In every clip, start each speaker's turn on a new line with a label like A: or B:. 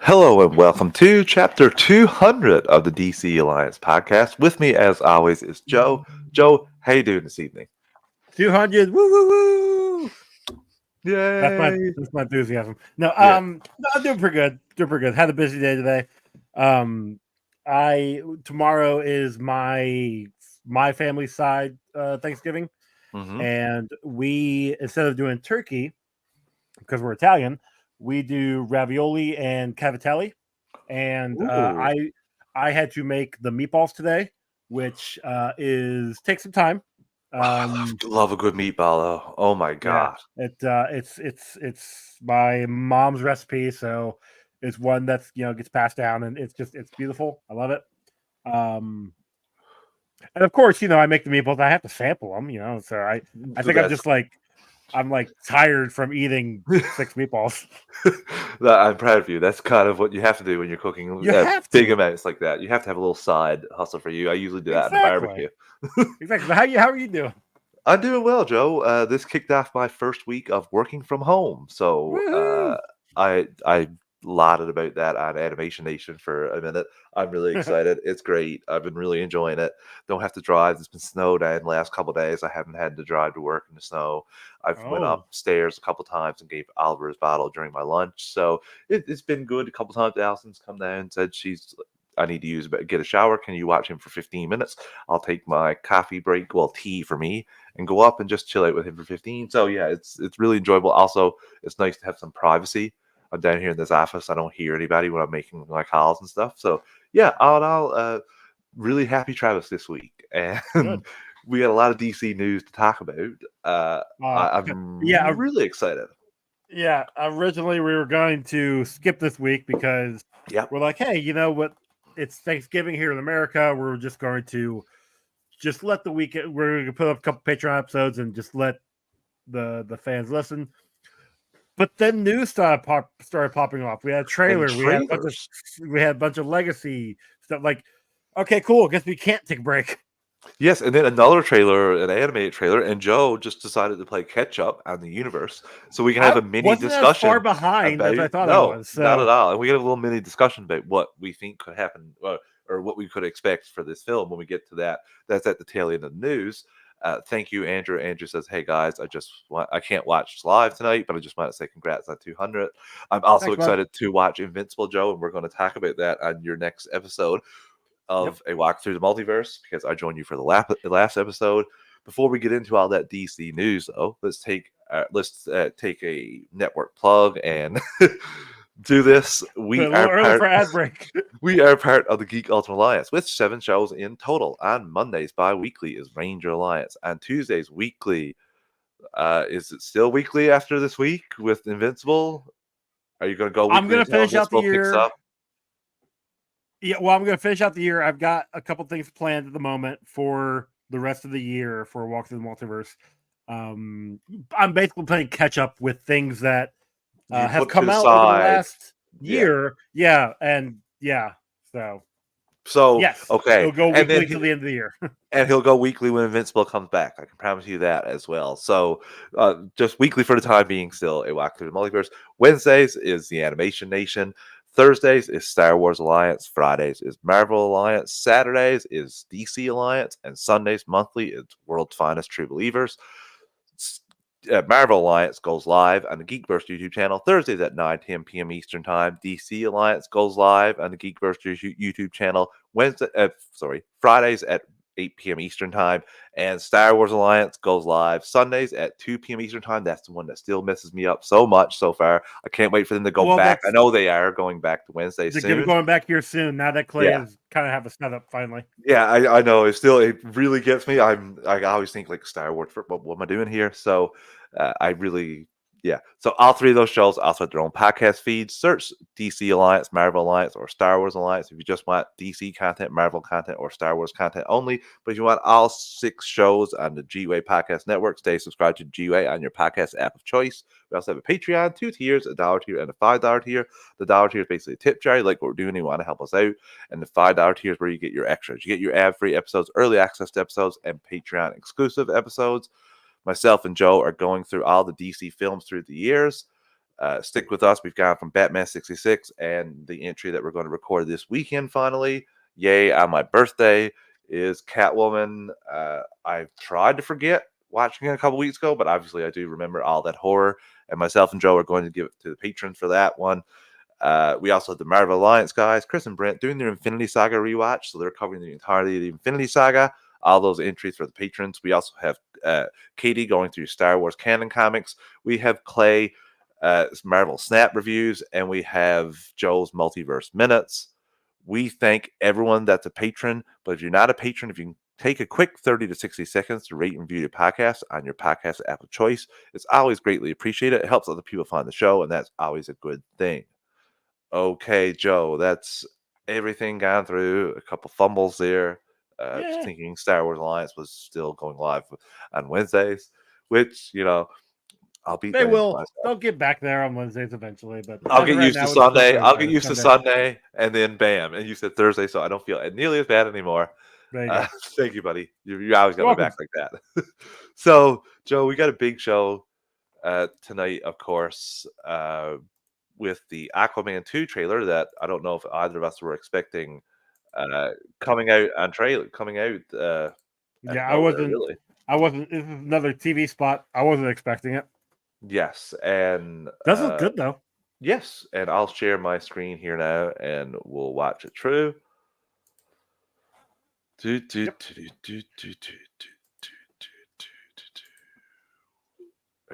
A: Hello and welcome to chapter 200 of the DC Alliance podcast. With me, as always, is Joe. Joe, how you doing this evening?
B: 200. Woo woo woo. That's my
A: Yay!
B: that's my enthusiasm. No,
A: Yeah.
B: no, I'm doing pretty good. Doing pretty good. Had a busy day today. Um, I tomorrow is my family side Thanksgiving,
A: Mm-hmm.
B: and we instead of doing turkey because we're Italian, we do ravioli and cavatelli, and
A: Ooh.
B: I had to make the meatballs today, which is take some time.
A: Oh, I love,
B: Um,
A: love a good meatball, though. Oh my
B: Yeah,
A: God.
B: it's my mom's recipe, so it's one that's gets passed down, and it's beautiful. I love it. Um, and of course, I make the meatballs. I have to sample them, So I
A: So
B: think
A: that's
B: I'm like tired from eating six meatballs.
A: I'm proud of you. That's kind of what you have to do when you're cooking
B: You have
A: big
B: to
A: amounts like that. You have to have a little side hustle for you. I usually do that in the
B: exactly,
A: barbecue.
B: exactly. But how are you doing?
A: I'm doing well, Joe. This kicked off my first week of working from home, so
B: Woohoo!
A: I lauded about that on Animation Nation for a minute. I'm really excited. It's great. I've been really enjoying it. Don't have to drive. It's been snowed in the last couple of days. I haven't had to drive to work in the snow. I've went
B: Oh,
A: upstairs a couple times and gave Oliver his bottle during my lunch, so it's been good. A couple times Allison's come down and said I need to get a shower. Can you watch him for 15 minutes? I'll take my coffee break, well, tea for me, and go up and just chill out with him for 15. So yeah, it's really enjoyable. Also, it's nice to have some privacy. I'm down here in this office. I don't hear anybody when I'm making my calls and stuff. So yeah, all in all, really happy Travis this week, and
B: good.
A: we got a lot of DC news to talk about.
B: Yeah,
A: I'm really excited.
B: yeah. Originally, we were going to skip this week because
A: Yep.
B: we're like, hey, you know what? It's Thanksgiving here in America. We're just going to just let the weekend. We're going to put up a couple Patreon episodes and just let the fans listen. But then news started popping off. We had a
A: And
B: trailer.
A: trailers.
B: We had a bunch of legacy stuff. Like, okay, cool. Guess we can't take a break.
A: Yes, and then another trailer, an animated trailer, and Joe just decided to play catch up on the universe, so we can have
B: I
A: a mini
B: wasn't as far
A: discussion
B: behind as
A: about.
B: I thought I
A: No,
B: was.
A: not at
B: So
A: all, and we get a little mini discussion about what we think could happen, or what we could expect for this film when we get to that. That's at the tail end of the news. Thank you, Andrew. Andrew says, "Hey guys, I can't watch live tonight, but I just want to say congrats on 200. I'm also
B: thanks, bud.
A: excited to watch Invincible, Joe, and we're going to talk about that on your next episode
B: Yep.
A: of a walk through the multiverse because I joined you for the last episode. Before we get into all that DC news, though, let's take a network plug and do this.
B: A little early for ad break.
A: We are part of the Geek Ultimate Alliance with 7 shows in total. On Mondays, bi-weekly is Ranger Alliance. On Tuesdays, weekly. Is it still weekly after this week with Invincible? Are you going to go
B: I'm
A: weekly
B: gonna
A: until
B: finish out the
A: Invincible picks
B: year.
A: up?
B: Yeah, well, I'm gonna finish out the year. I've got a couple things planned at the moment for the rest of the year for Walk Through the Multiverse. Um, I'm basically playing catch up with things that
A: You
B: have
A: put to
B: come
A: the
B: out over the
A: side.
B: last
A: Yeah.
B: year. Yeah, and yeah, so
A: So
B: yes,
A: okay,
B: it'll go
A: and then
B: weekly till the end of the year.
A: and he'll go weekly when Invincible comes back. I can promise you that as well. So just weekly for the time being, still a walk through the multiverse. Wednesdays is the Animation Nation. Thursdays is Star Wars Alliance. Fridays is Marvel Alliance. Saturdays is DC Alliance, and Sundays monthly is World's Finest True Believers. Marvel Alliance goes live on the Geekverse YouTube channel Thursdays at 9:10 p.m. Eastern Time. DC Alliance goes live on the Geekverse YouTube channel Fridays at 8 p.m. Eastern Time, and Star Wars Alliance goes live Sundays at 2 p.m. Eastern Time. That's the one that still messes me up so much so far. I can't wait for them to go
B: Well,
A: back. I
B: that's
A: know they are going back to Wednesday
B: they're gonna be
A: soon.
B: going back here soon. Now that Clay
A: Yeah,
B: is kind of have a setup finally.
A: yeah, I know. It really gets me. I always think like Star Wars. What am I doing here? So I really, yeah. So all three of those shows also have their own podcast feeds. Search DC Alliance, Marvel Alliance, or Star Wars Alliance if you just want DC content, Marvel content, or Star Wars content only. But if you want all 6 shows on the G-Way Podcast Network, stay subscribed to G-Way on your podcast app of choice. We also have a Patreon, 2 tiers, $1 tier and a $5 tier. The dollar tier is basically a tip jar, like what we're doing. You want to help us out, and the $5 tier is where you get your extras. You get your ad-free episodes, early access to episodes, and Patreon exclusive episodes. Myself and Joe are going through all the DC films through the years. Stick with us. We've gone from Batman 66 and the entry that we're going to record this weekend finally. Yay, on my birthday is Catwoman. I tried to forget watching it a couple weeks ago, but obviously I do remember all that horror. And myself and Joe are going to give it to the patrons for that one. We also have the Marvel Alliance guys, Chris and Brent, doing their Infinity Saga rewatch. So they're covering the entirety of the Infinity Saga. All those entries for the patrons. We also have Katie going through Star Wars canon comics. We have Clay Marvel Snap reviews, and we have Joe's Multiverse Minutes. We thank everyone that's a patron, but if you're not a patron, if you can take a quick 30 to 60 seconds to rate and review your podcast on your podcast app of choice, it's always greatly appreciated. It helps other people find the show, and that's always a good thing. Okay, Joe, that's everything gone through. A couple fumbles there. Thinking Star Wars Alliance was still going live on Wednesdays, which, I'll be.
B: They will. They'll get back there on Wednesdays eventually, but
A: I'll get used to Sunday. I'll get used to Sunday, and then bam. And you said Thursday, so I don't feel nearly as bad anymore. Thank you, buddy. You always got my back like that. So, Joe, we got a big show tonight, of course, with the Aquaman 2 trailer that I don't know if either of us were expecting coming out.
B: I wasn't. Really. I wasn't. This is another TV spot. I wasn't expecting it.
A: Yes, and
B: does look good though.
A: Yes, and I'll share my screen here now, and we'll watch it through. And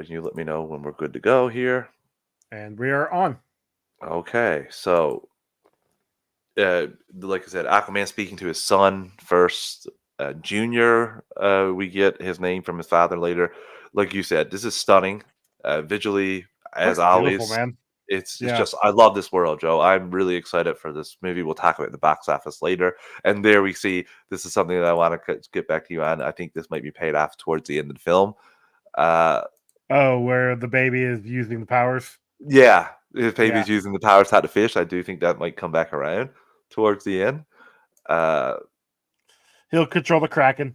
A: you let me know when we're good to go here.
B: And we are on.
A: Okay, so like I said, Aquaman speaking to his son first. Junior, we get his name from his father later. Like you said, this is stunning. Visually, as always, man. It's just, I love this world, Joe. I'm really excited for this movie. We'll talk about it in the box office later. And there we see, this is something that I want to get back to you on. I think this might be paid off towards the end of the film.
B: Where the baby is using the powers?
A: Yeah, his baby's using the powers how to fish. I do think that might come back around towards the end.
B: He'll control the Kraken.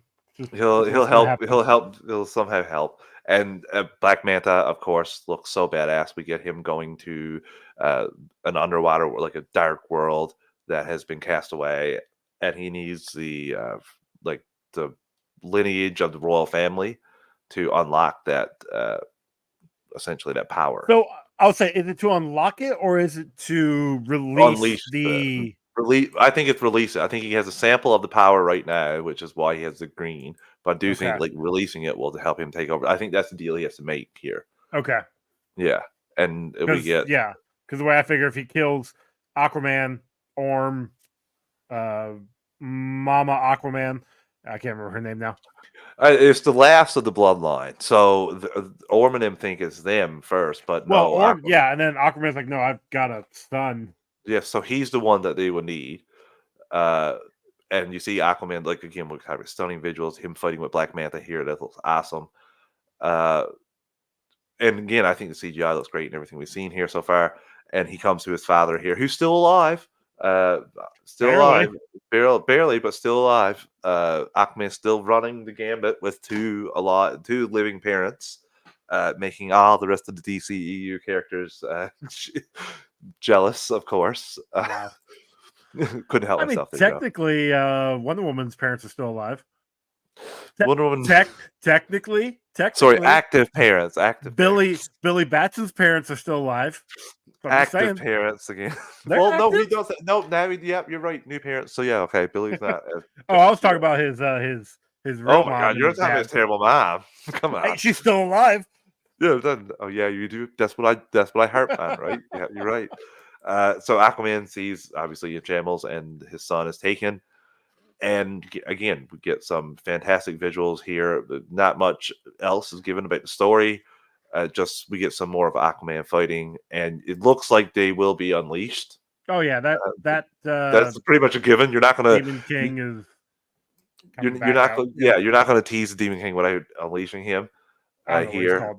A: He'll help. He'll somehow help. And Black Manta, of course, looks so badass. We get him going to an underwater, like a dark world that has been cast away, and he needs the lineage of the royal family to unlock that, essentially that power.
B: So I would say, is it to unlock it, or is it to release the?
A: I think it's release it. I think he has a sample of the power right now, which is why he has the green. But I do think releasing it will help him take over. I think that's the deal he has to make here.
B: Okay.
A: Yeah, and we get
B: because the way I figure, if he kills Aquaman, Orm, Mama Aquaman, I can't remember her name now.
A: It's the last of the bloodline. So Orm and him think it's them first, but no.
B: Orm, and then Aquaman's like, no, I've got a son.
A: Yeah, so he's the one that they would need. And you see Aquaman, like, again, we're having stunning visuals, him fighting with Black Manta here. That looks awesome. And again, I think the CGI looks great and everything we've seen here so far. And he comes to his father here, who's still alive. Alive. Barely, but still alive. Aquaman's still running the gambit with two living parents, making all the rest of the DCEU characters jealous, of course.
B: Wow.
A: Couldn't help myself.
B: Technically, Wonder Woman's parents are still alive.
A: Wonder Woman.
B: Technically.
A: Sorry, active parents.
B: Billy Batson's parents are still alive.
A: Active parents again. Well, active? No, he does. No, now, you're right. New parents. So yeah, okay. Billy's not.
B: I was talking about his real
A: oh my god, you're talking about his terrible mom. Come on,
B: hey, she's still alive.
A: Yeah. You do. That's what I harp on, right? Yeah, you're right. So Aquaman sees, obviously, in shambles, and his son is taken. And again, we get some fantastic visuals here. Not much else is given about the story. Just we get some more of Aquaman fighting, and it looks like they will be unleashed.
B: Oh yeah,
A: that's pretty much a given. You're not gonna
B: Demon King is.
A: You're not going. Yeah, you're not gonna tease the Demon King without unleashing him. Here,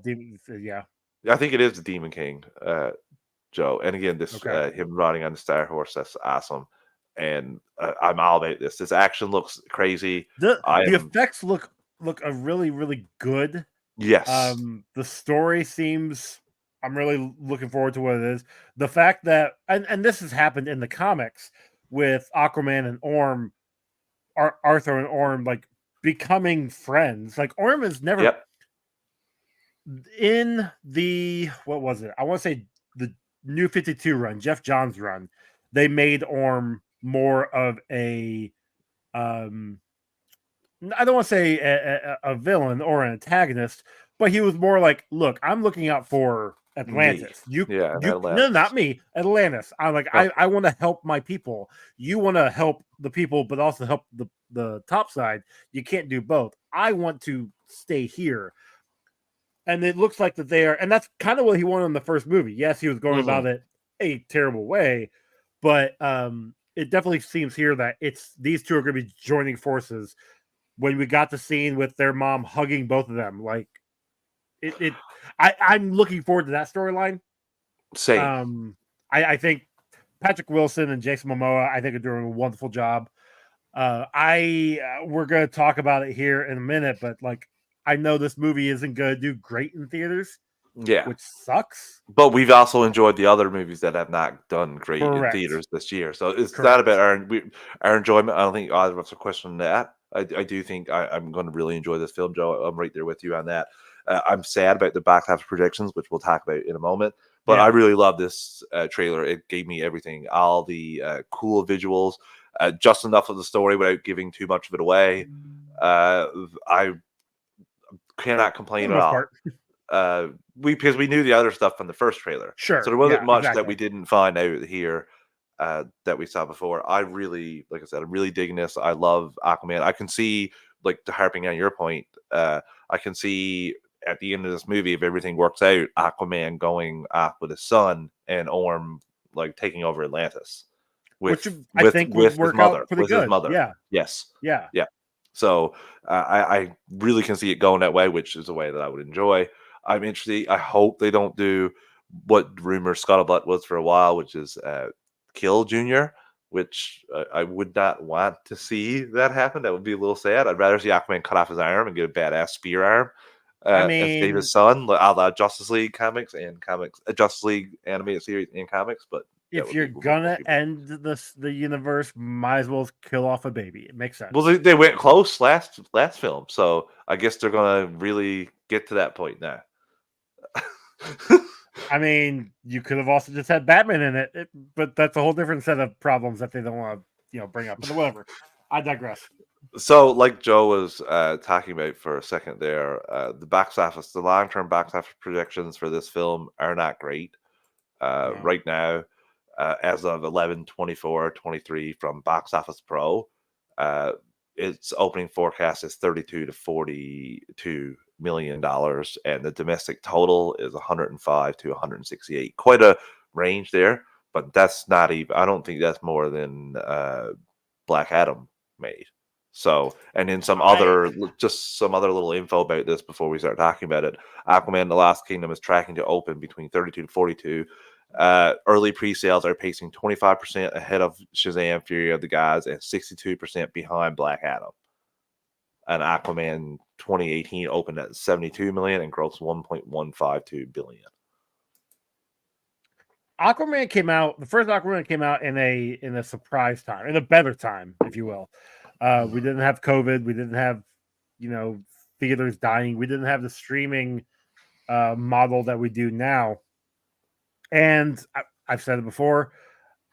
A: I think it is the Demon King. Joe, and again, this him riding on the Star Horse, that's awesome, and I'm all about this. This action looks crazy.
B: The effects look really, really good.
A: Yes.
B: The story seems I'm really looking forward to what it is. The fact that and this has happened in the comics with Aquaman and Orm, Arthur and Orm like becoming friends. Like Orm is never
A: Yep.
B: in the what was it? I want to say the New 52 run, Jeff Johns run. They made Orm more of a I don't want to say a villain or an antagonist, but he was more like, look, I'm looking out for Atlantis.
A: Yeah,
B: No, not
A: Atlantis.
B: me, Atlantis. I'm like,
A: Oh,
B: I want to help my people. You want to help the people, but also help the top side. You can't do both. I want to stay here. And it looks like that they are, and that's kind of what he wanted in the first movie. Yes, he was going about it a terrible way, but it definitely seems here that it's these two are going to be joining forces. When we got the scene with their mom hugging both of them, like I'm looking forward to that storyline.
A: same.
B: I think Patrick Wilson and Jason Momoa, I think, are doing a wonderful job. We're going to talk about it here in a minute, but like I know this movie isn't going to do great in theaters,
A: Yeah.
B: which sucks.
A: But we've also enjoyed the other movies that have not done great in
B: Correct.
A: theaters this year. So it's not
B: Correct.
A: about our enjoyment. I don't think either of us are questioning that. I do think I'm going to really enjoy this film, Joe. I'm right there with you on that. I'm sad about the back half predictions, which we'll talk about in a moment. But I really love this trailer. It gave me everything, all the cool visuals, just enough of the story without giving too much of it away. I cannot complain at all. Because we knew the other stuff from the first trailer.
B: Sure.
A: So there wasn't much that we didn't find out here that we saw before. I really, like I said, I'm really digging this. I love Aquaman. I can see, like, to harping on your point, I can see at the end of this movie, if everything works out, Aquaman going off with his son and Orm like taking over Atlantis.
B: Which I think would work out pretty good.
A: His mother.
B: Yeah.
A: Yes.
B: Yeah.
A: Yeah. So I really can see it going that way, which is a way that I would enjoy. I'm interested. I hope they don't do what rumor scuttlebutt was for a while, which is kill Junior, which I would not want to see that happen. That would be a little sad. I'd rather see Aquaman cut off his arm and get a badass spear arm.
B: I mean,
A: and save his son, a la Justice League comics, Justice League animated series and comics. But
B: if you're gonna end the universe, might as well kill off a baby. It makes sense.
A: Well, they went close last film, so I guess they're gonna really get to that point now.
B: I mean, you could have also just had Batman in it, but that's a whole different set of problems that they don't want to, bring up. But whatever. I digress.
A: So, like Joe was talking about for a second there, the box office, the long-term box office projections for this film are not great right now. As of 11/24/23 from Box Office Pro, its opening forecast is $32 to $42 million, and the domestic total is 105 to 168. Quite a range there, but that's not even. I don't think that's more than Black Adam made. So, and then some other little info about this before we start talking about it. Aquaman: The Lost Kingdom is tracking to open between 32 to 42. Early pre-sales are pacing 25% ahead of Shazam: Fury of the Gods and 62% behind Black Adam. And Aquaman 2018 opened at 72 million and grossed 1.152 billion.
B: Aquaman came out. The first Aquaman came out in a surprise time, in a better time, if you will. We didn't have COVID. We didn't have, theaters dying. We didn't have the streaming model that we do now. And I've said it before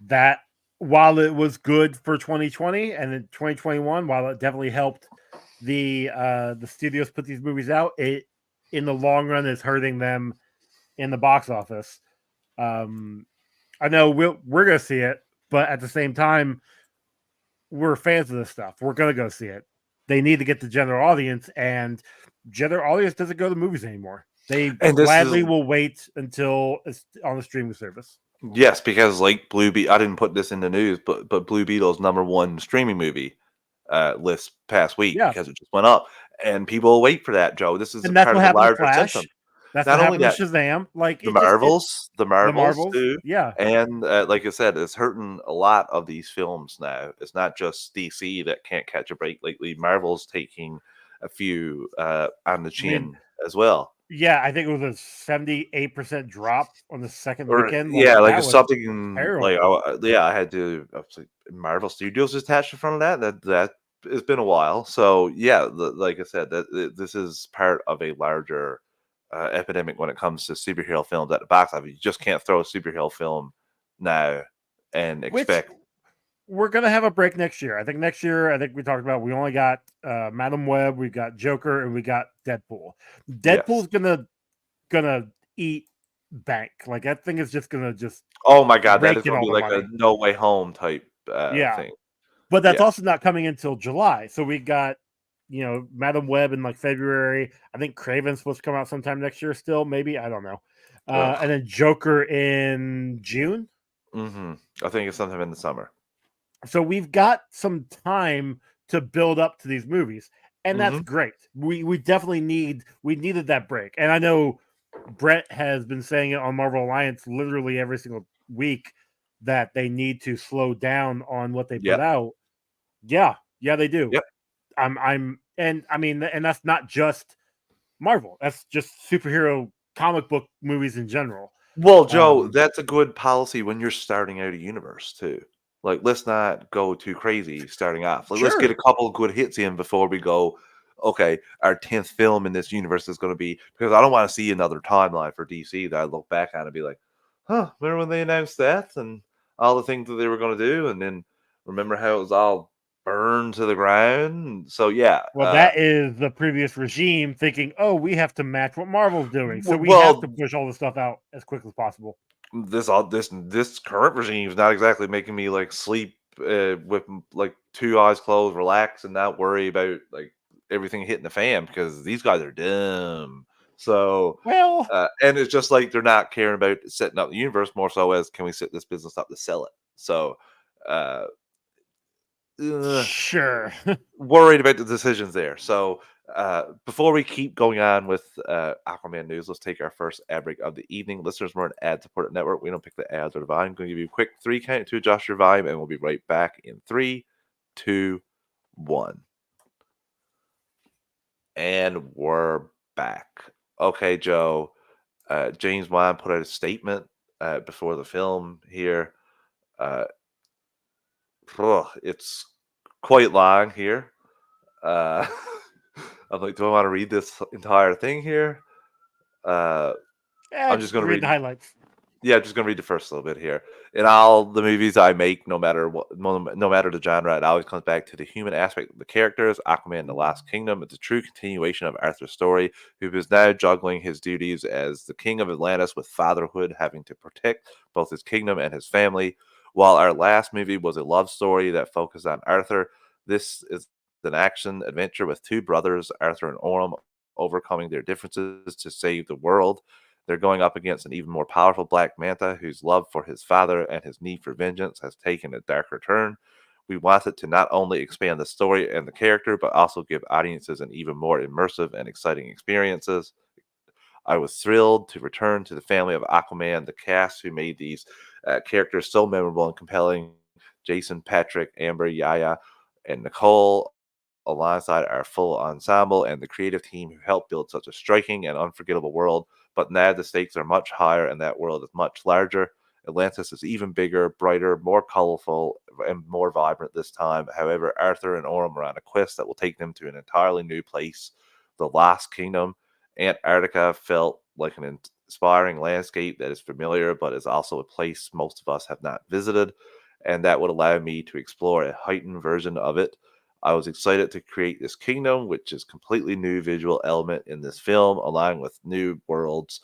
B: that while it was good for 2020 and in 2021, while it definitely helped the studios put these movies out, it in the long run is hurting them in the box office. I know we're gonna see it, but at the same time, we're fans of this stuff. We're gonna go see it. They need to get the general audience, and general audience doesn't go to movies anymore. They gladly will wait until it's on the streaming service.
A: Yes, because like Blue Beetle, I didn't put this in the news, but Blue Beetle's #1 streaming movie list past week because it just went up, and people will wait for that. Joe, this is
B: part of the larger system. That's not only that, Shazam, like
A: the Marvels too.
B: Yeah,
A: and like I said, it's hurting a lot of these films now. It's not just DC that can't catch a break lately. Marvel's taking a few on the chin as well.
B: Yeah, I think it was a 78% drop on the second
A: Or
B: weekend. Like
A: yeah, like
B: that
A: it's
B: was
A: something like
B: terrible.
A: yeah, I had to Marvel Studios is attached in front of that it's been a while. So yeah, like I said, this is part of a larger epidemic when it comes to superhero films at the box office. You just can't throw a superhero film now and
B: Which
A: expect.
B: we're gonna have a break next year. I think next year, I think we talked about we only got Madam Web, we got Joker, and we got Deadpool.
A: Yes.
B: Deadpool's gonna eat bank. Like that thing is just gonna just
A: Oh my god, that is
B: rake in
A: going to
B: all
A: be
B: the
A: like a
B: money.
A: No Way Home type
B: Yeah.
A: thing.
B: But that's
A: Yeah.
B: also not coming until July. So we got, Madam Web in like February. I think Craven's supposed to come out sometime next year still, maybe. I don't know. And
A: Ugh.
B: then Joker in June.
A: I think it's sometime in the summer.
B: So we've got some time to build up to these movies. And that's
A: hmm
B: great. We definitely needed that break. And I know Brett has been saying it on Marvel Alliance literally every single week that they need to slow down on what they put
A: Yep.
B: out. Yeah, they do.
A: Yep.
B: And I mean, and that's not just Marvel. That's just superhero comic book movies in general.
A: Well, Joe,
B: Um,
A: that's a good policy when you're starting out a universe too. Like, let's not go too crazy starting off. Like, let's get a
B: sure.
A: couple of good hits in before we go. Okay, our 10th film in this universe is going to be because I don't want to see another timeline for DC that I look back on and be like, huh, remember when they announced that and all the things that they were going to do, and then remember how it was all burned to the ground. So yeah,
B: Well, that is the previous regime thinking, oh, we have to match what Marvel's doing, so we have to
A: well,
B: push all the stuff out as quick as possible.
A: this current regime is not exactly making me like sleep with like two eyes closed, relax, and not worry about like everything hitting the fan because these guys are dumb. So,
B: Well,
A: and it's just like they're not caring about setting up the universe more so as can we set this business up to sell it. So, uh, ugh,
B: sure.
A: worried about the decisions there. So, before we keep going on with Aquaman news, let's take our first ad break of the evening. Listeners, we're an ad-supported network. We don't pick the ads or the volume. I'm going to give you a quick 3 count to adjust your volume, and we'll be right back in 3, 2, 1. And we're back. Okay, Joe. James Wan put out a statement before the film here. Uh, it's quite long here. Uh, I'm like, do I want to read this entire thing here? Uh, I'm just
B: Just
A: going to
B: read the
A: read.
B: highlights.
A: Yeah, I'm just going to read the first little bit here. In all the movies I make, no matter what, no matter the genre, it always comes back to the human aspect of the characters. Aquaman: The Lost Kingdom. It's a true continuation of Arthur's story, who is now juggling his duties as the king of Atlantis with fatherhood, having to protect both his kingdom and his family. While our last movie was a love story that focused on Arthur, this is an action adventure with two brothers, Arthur and Orm, overcoming their differences to save the world. They're going up against an even more powerful Black Manta whose love for his father and his need for vengeance has taken a darker turn. We wanted to not only expand the story and the character, but also give audiences an even more immersive and exciting experiences. I was thrilled to return to the family of Aquaman, the cast who made these characters so memorable and compelling. Jason, Patrick, Amber, Yaya, and Nicole, alongside our full ensemble and the creative team who helped build such a striking and unforgettable world. But now the stakes are much higher and that world is much larger. Atlantis is even bigger, brighter, more colorful, and more vibrant this time. However, Arthur and Orm are on a quest that will take them to an entirely new place, the Lost Kingdom. Antarctica felt like an inspiring landscape that is familiar, but is also a place most of us have not visited, and that would allow me to explore a heightened version of it. I was excited to create this kingdom, which is completely new visual element in this film, along with new worlds.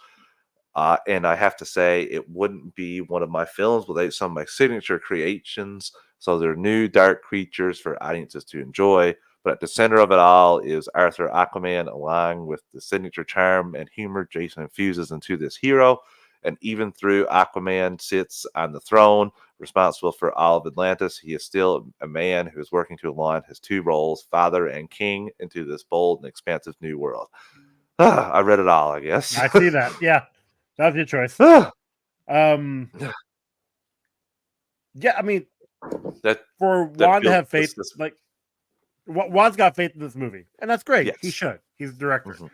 A: And I have to say, it wouldn't be one of my films without some of my signature creations. So they're new dark creatures for audiences to enjoy. But at the center of it all is Arthur Aquaman, along with the signature charm and humor Jason infuses into this hero. And even through Aquaman sits on the throne, responsible for all of Atlantis, he is still a man who is working to align his two roles, father and king, into this bold and expansive new world. I read it all, I guess.
B: I see that. Yeah, that was your choice.
A: Ah,
B: Um, yeah, I mean,
A: that
B: for
A: that
B: Juan to
A: feels
B: have faith, like Juan's got faith in this movie, and that's great. He
A: yes.
B: should. He's the director.
A: Mhm.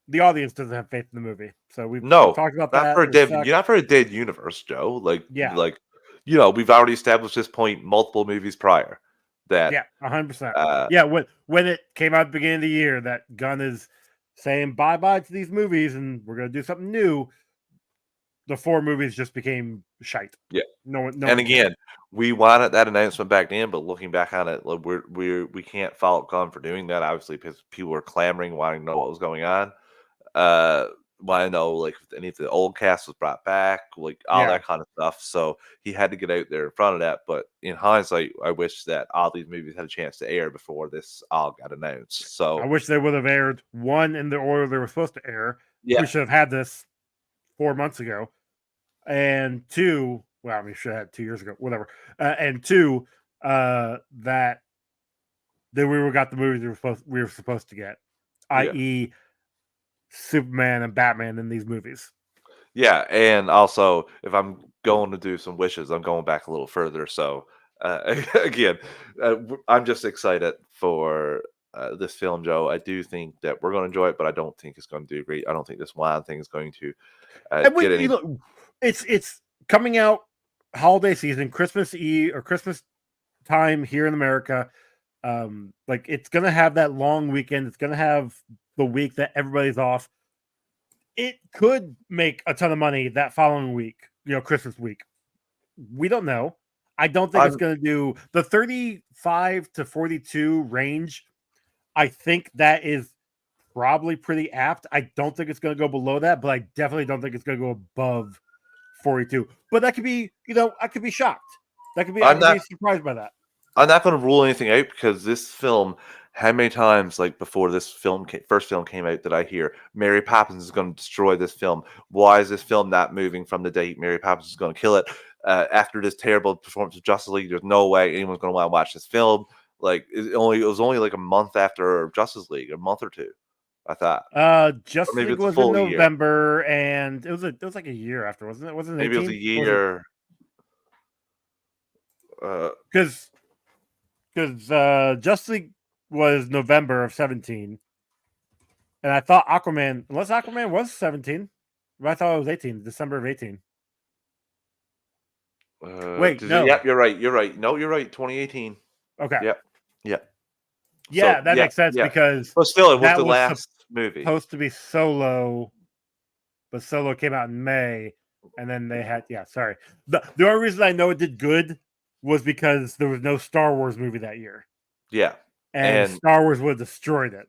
B: the audience doesn't have faith in the movie. So we've
A: No,
B: talked about
A: not
B: that.
A: for a
B: It
A: dead.
B: sucks.
A: You're not for a dead universe, Joe.
B: Yeah.
A: We've already established this point multiple movies prior. That
B: Yeah, 100%.
A: uh,
B: Yeah, when it came out at the beginning of the year that Gunn is saying bye bye to these movies and we're gonna do something new, the 4 movies just became shite.
A: yeah.
B: No one
A: And
B: cared.
A: again, we wanted that announcement back then, but looking back on it, we can't fault Gunn for doing that. Obviously, because people were clamoring, wanting to know what was going on. Uh, Want to know like if any of the old cast was brought back, like all
B: Yeah.
A: that kind of stuff. So he had to get out there in front of that. But in hindsight, I wish that all these movies had a chance to air before this all got announced.
B: I
A: So
B: wish they would have aired one in the order they were supposed to air.
A: yeah,
B: We should have had this 4 months ago. And 2, well, I mean, should have had 2 years ago, whatever. And 2, that we were got the movies we were supposed to get, i.e., Superman and Batman in these movies.
A: yeah, and also if I'm going to do some wishes, I'm going back a little further. So again, I'm just excited for this film, Joe. I do think that we're going to enjoy it, but I don't think it's going to do great. I don't think this wild thing is going to
B: And
A: get any.
B: look, it's coming out holiday season, Christmas Eve or Christmas time here in America. Like it's gonna have that long weekend. It's gonna have the week that everybody's off. It could make a ton of money that following week, Christmas week. We don't know. I don't think it's going to do the 35 to 42 range. I think that is probably pretty apt. I don't think it's going to go below that, but I definitely don't think it's going to go above 42. But that could be, I could be shocked. I could be surprised by that.
A: I'm not going to rule anything out because this film, how many times, like before this first film came out, did I hear Mary Poppins is going to destroy this film? Why is this film not moving from the date Mary Poppins is going to kill it? After this terrible performance of Justice League, there's no way anyone's going to want to watch this film. Like it was only like a month after Justice League, a month or two, I thought.
B: Justice League was in November, and it was like a year after, wasn't it? Wasn't it?
A: Maybe 18? It was a year.
B: Because Justice League was November of 17, and I thought Aquaman, unless Aquaman was 17, but I thought it was 18, December of 18. Wait, no.
A: Yep, you're right. You're right. No, you're right. 2018.
B: Okay.
A: Yep. Yep.
B: Yeah, that makes sense because.
A: But still, it was the last movie.
B: Supposed to be Solo, but Solo came out in May, and then they had. Yeah, sorry. The only reason I know it did good was because there was no Star Wars movie that year.
A: Yeah,
B: and Star Wars would have destroyed
A: it.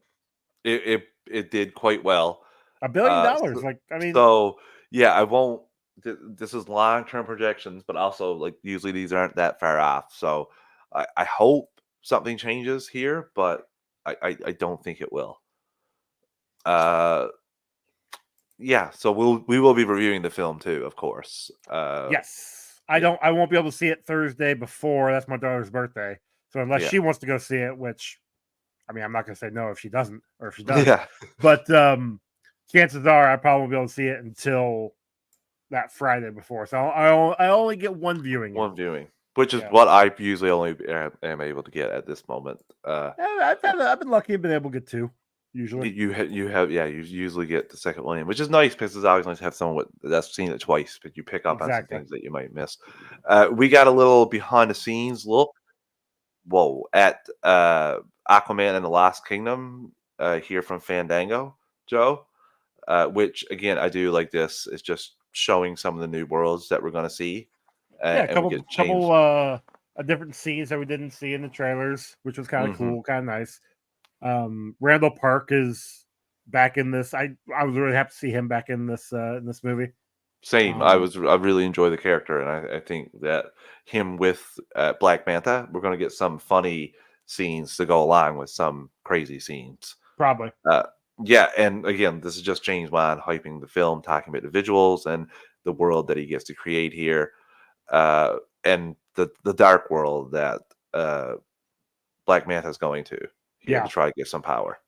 A: It did quite well.
B: $1 billion. Like, I mean,
A: so yeah, I won't. This is long-term projections, but also like usually these aren't that far off. So I hope something changes here, but I don't think it will. Yeah, so we will be reviewing the film too, of course.
B: Yes, I won't be able to see it Thursday before. That's my daughter's birthday. So unless she wants to go see it, which, I mean, I'm not going to say no if she doesn't, or if she does.
A: Yeah.
B: But chances are I probably won't be able to see it until that Friday before. So I only get one viewing.
A: One viewing, which is what I usually only am able to get at this moment.
B: I've been lucky. I've been able to get 2. Usually,
A: you usually get the second one, which is nice because it's always nice to have someone that's seen it twice, but you pick up on some things that you might miss. We got a little behind the scenes look. At Aquaman and the Lost Kingdom here from Fandango, Joe. Which again, I do like this. It's just showing some of the new worlds that we're going to see.
B: A couple different scenes that we didn't see in the trailers, which was kind of cool, kind of nice. Randall Park is back in this. I was really happy to see him back in this movie.
A: Same. I really enjoy the character, and I think that him with Black Manta, we're going to get some funny scenes to go along with some crazy scenes.
B: Probably.
A: Yeah, and again, this is just James Wan hyping the film, talking about the visuals and the world that he gets to create here, and the dark world that Black Manta is going to try to get some power.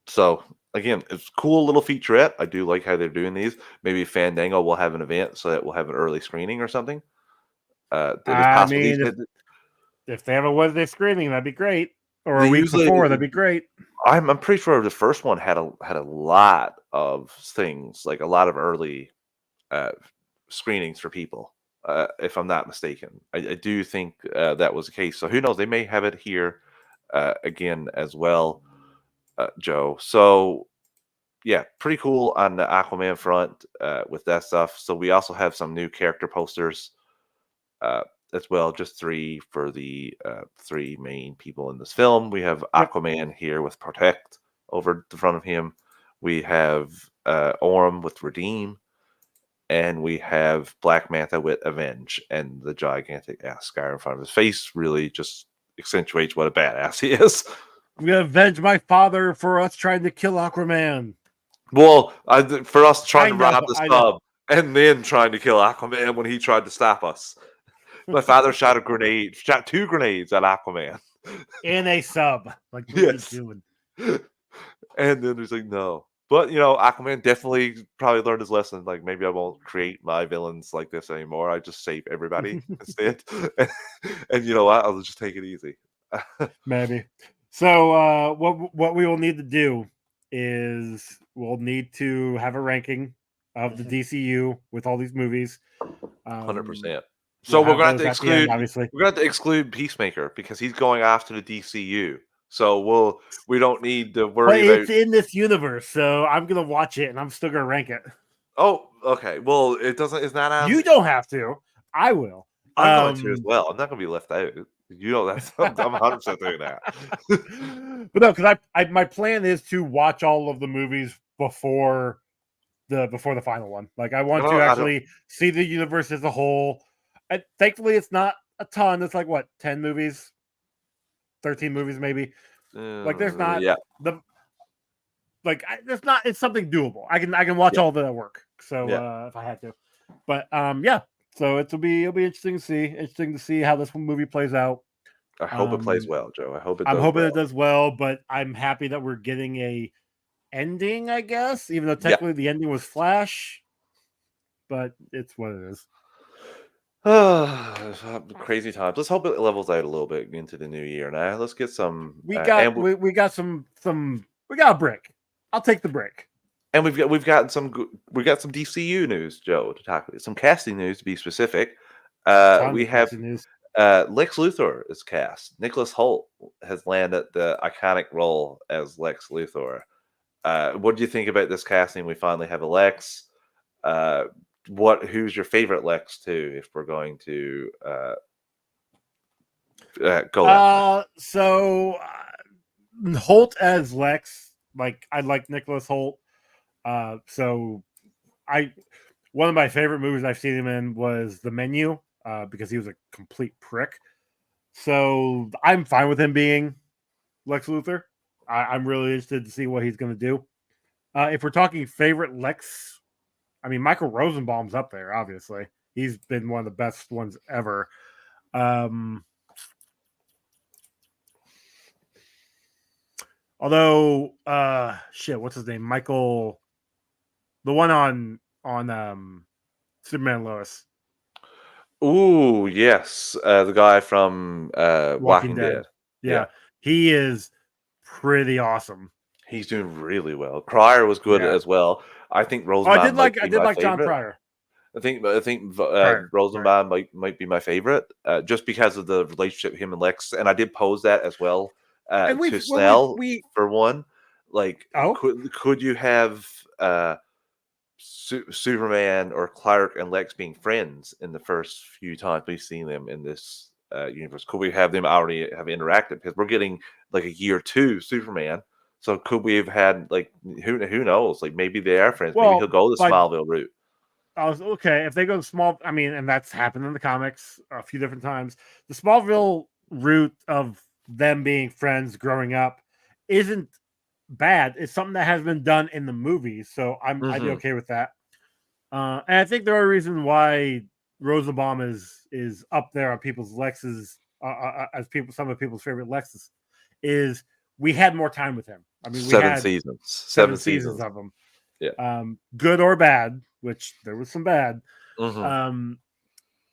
A: So again, it's a cool little featurette. I do like how they're doing these. Maybe Fandango will have an event so that we'll have an early screening or something.
B: I mean, if they have a Wednesday screening, that'd be great. Or a week before, that'd be great.
A: I'm pretty sure the first one had a lot of things, like a lot of early uh, screenings for people, if I'm not mistaken. I do think that was the case. So who knows? They may have it here again as well, Joe. So yeah, pretty cool on the Aquaman front with that stuff. So we also have some new character posters uh, as well. Just three for the three main people in this film. We have
B: Yep.
A: Aquaman here with Protect over the front of him. We have Orm with Redeem, and we have Black Manta with Avenge, and the gigantic ass scar in front of his face really just accentuates what a badass he is.
B: We avenge my father for us trying to kill Aquaman.
A: Well, for us trying
B: I
A: to
B: know,
A: rob the
B: I know.
A: sub and then trying to kill Aquaman when he tried to stop us. My father shot two grenades at Aquaman.
B: In a sub. Like, what
A: Yes.
B: are you doing?
A: And then he's like, no. But, Aquaman definitely probably learned his lesson. Like, maybe I won't create my villains like this anymore. I just save everybody instead. And you know what? I'll just take it easy.
B: Maybe. So what we will need to do is we'll need to have a ranking of the DCU with all these movies.
A: 100%.
B: We'll
A: So we're
B: have
A: gonna have
B: those
A: to
B: at the end,
A: exclude
B: obviously.
A: we're gonna have to exclude Peacemaker because he's going after the DCU. So we don't need to
B: But
A: worry about.
B: it's in this universe, so I'm gonna watch it and I'm still gonna rank it.
A: Oh, okay. Well, it's not on.
B: You don't have to. I will.
A: I'm going to as well. I'm not gonna be left out. You know that's I'm 100% doing that.
B: But no, because I my plan is to watch all of the movies before the final one. Like I want to
A: I don't.
B: actually see the universe as a whole. And thankfully, it's not a ton. It's like what 10 movies, 13 movies, maybe. Like there's not
A: Yeah.
B: there's not. It's something doable. I can watch
A: Yeah.
B: all the work. So
A: Yeah.
B: if I had to, but yeah. So it'll be interesting to see. Interesting to see how this movie plays out.
A: I hope it plays well, Joe. I hope it
B: I'm
A: does
B: hoping
A: well.
B: it does well, but I'm happy that we're getting a ending, I guess, even though
A: Yeah.
B: technically the ending was Flash, but it's what it is.
A: Crazy times. Let's hope it levels out a little bit into the new year. Now let's get some.
B: We got we got some we got a brick. I'll take the brick.
A: And we've got some DCU news, Joe, to talk about. Some casting news to be specific. We have
B: News.
A: Lex Luthor is cast. Nicholas Hoult has landed the iconic role as Lex Luthor. What do you think about this casting? We finally have a Lex. Who's your favorite Lex too? If we're going to go that way.
B: So Holt as Lex, like I like Nicholas Hoult. So one of my favorite movies I've seen him in was The Menu, because he was a complete prick. So I'm fine with him being Lex Luthor. I'm really interested to see what he's going to do. If we're talking favorite Lex, I mean, Michael Rosenbaum's up there, obviously. He's been one of the best ones ever. Although, what's his name? Michael, the one on Superman Lois.
A: Ooh, yes, the guy from Walking Dead.
B: Yeah, he is pretty awesome.
A: He's doing really well. Pryor was good as well. I think Rosenbaum.
B: I did like John Pryor.
A: I think Rosenbaum might be my favorite, just because of the relationship him and Lex. And I did pose that as well to Snell for one. Like, could you have Superman or Clark and Lex being friends in the first few times we've seen them in this universe? Could we have them already have interacted? Because we're getting like a year 2 Superman. So could we have had like who knows? Like maybe they are friends. Maybe he'll go the Smallville route.
B: Okay, if they go small, I mean, and that's happened in the comics a few different times. The Smallville route of them being friends growing up isn't bad. It's something that has been done in the movies, so I'd be okay with that. And I think there are reasons why Rosenbaum is up there on people's Lexes as some of people's favorite Lexes. Is we had more time with him. I mean, we had seven seasons of them.
A: Yeah.
B: Good or bad, which there was some bad.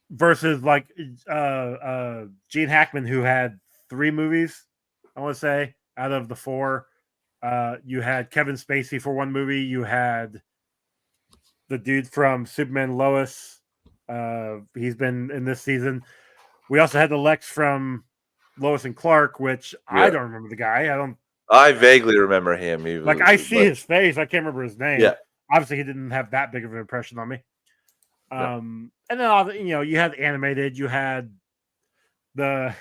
B: Versus like Gene Hackman, who had 3 movies, I want to say, out of the 4 You had Kevin Spacey for one movie. You had the dude from Superman Lois. He's been in this season. We also had the Lex from Lois and Clark, which I
A: Yeah.
B: don't remember the guy. I don't
A: I vaguely remember him. He
B: like.
A: was,
B: I see his face. I can't remember his name.
A: Yeah.
B: Obviously, he didn't have that big of an impression on me.
A: No.
B: And then all the, you had animated. You had the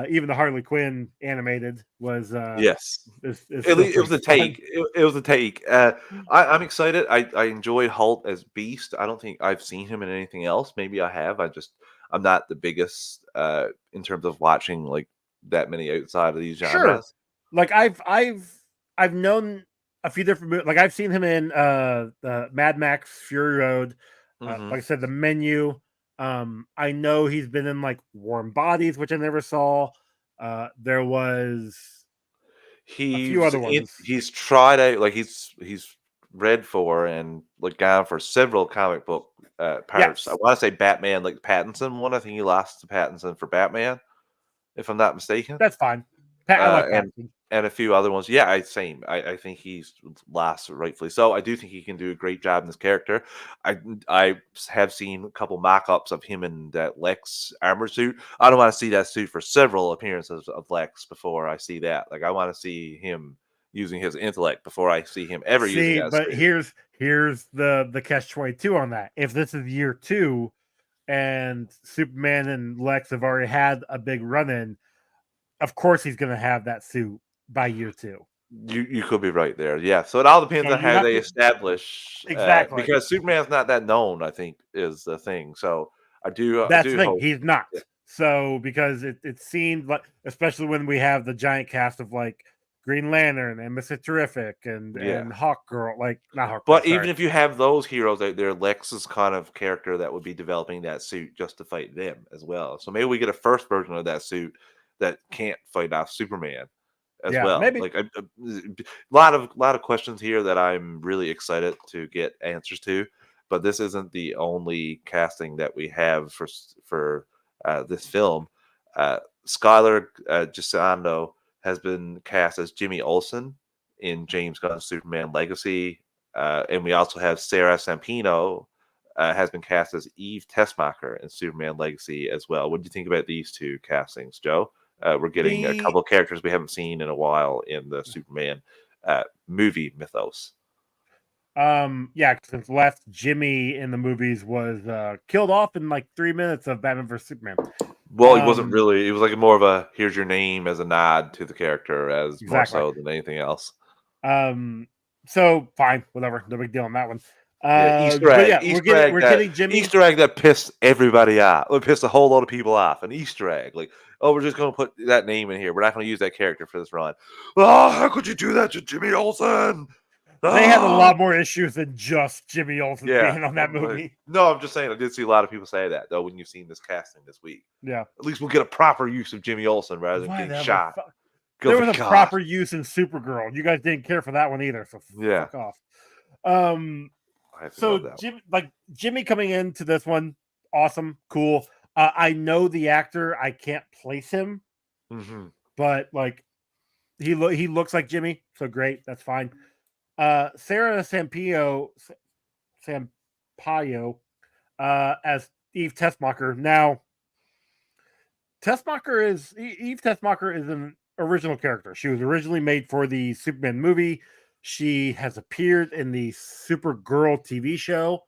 B: even the Harley Quinn animated was
A: Yes.
B: it
A: was a take. It was a take. I'm excited. I enjoyed Holt as Beast. I don't think I've seen him in anything else. Maybe I have. I'm not the biggest in terms of watching like that many outside of these genres.
B: Sure. Like I've known a few different movies. Like I've seen him in the Mad Max Fury Road. Like I said, The Menu. I know he's been in like Warm Bodies, which I never saw. There was a few other ones.
A: He's tried out, like he's read for and like gone for several comic book parts.
B: Yes.
A: I want to say Batman, like Pattinson one. I think he lost to Pattinson for Batman, if I'm not mistaken.
B: That's fine. I like Pattinson.
A: And a few other ones. Yeah, I think he's last rightfully so. I do think he can do a great job in this character. I have seen a couple mock-ups of him in that Lex armor suit. I don't want to see that suit for several appearances of Lex before I see that. Like I want to see him using his intellect before I see him ever using that
B: but
A: suit.
B: here's the catch-22 on that. If this is year 2 and Superman and Lex have already had a big run-in, of course he's going to have that suit by year 2.
A: You could be right there. Yeah. So it all depends on how they establish
B: exactly
A: because Superman's not that known, I think, is the thing. So
B: that's the thing.
A: Hope.
B: He's not.
A: Yeah.
B: So because it seemed like, especially when we have the giant cast of like Green Lantern and Mr. Terrific and Hawk Girl, like not Hawk Girl.
A: But even if you have those heroes out there, Lex is kind of character that would be developing that suit just to fight them as well. So maybe we get a first version of that suit that can't fight off Superman as well.
B: Maybe.
A: Like a lot of questions here that I'm really excited to get answers to. But this isn't the only casting that we have for this film. Skylar Gisondo has been cast as Jimmy Olsen in James Gunn's Superman Legacy, and we also have Sarah Sampino has been cast as Eve Tessmacher in Superman Legacy as well. What do you think about these two castings, Joe? We're getting a couple of characters we haven't seen in a while in the Superman movie mythos.
B: Since last Jimmy in the movies was killed off in like 3 minutes of Batman vs Superman.
A: Well, he wasn't really. It was like more of a "here's your name" as a nod to the character, as more so than anything else.
B: So fine, whatever, no big deal on that one.
A: Easter egg.
B: We're getting Jimmy.
A: Easter egg that pissed everybody off. It pissed a whole lot of people off. An Easter egg, like, oh, we're just going to put that name in here. We're not going to use that character for this run. Oh, how could you do that to Jimmy Olsen?
B: They had a lot more issues than just Jimmy Olsen being on that movie.
A: No, I'm just saying. I did see a lot of people say that though when you've seen this casting this week.
B: Yeah,
A: at least we'll get a proper use of Jimmy Olsen rather than getting shot.
B: There was a proper use in Supergirl. You guys didn't care for that one either, so fuck off. So Jimmy coming into this one, awesome, cool. I know the actor. I can't place him, but like he looks like Jimmy, so great. That's fine. Sarah Sampaio as Eve Tessmacher. Now, Eve Tessmacher is an original character. She was originally made for the Superman movie. She has appeared in the Supergirl TV show.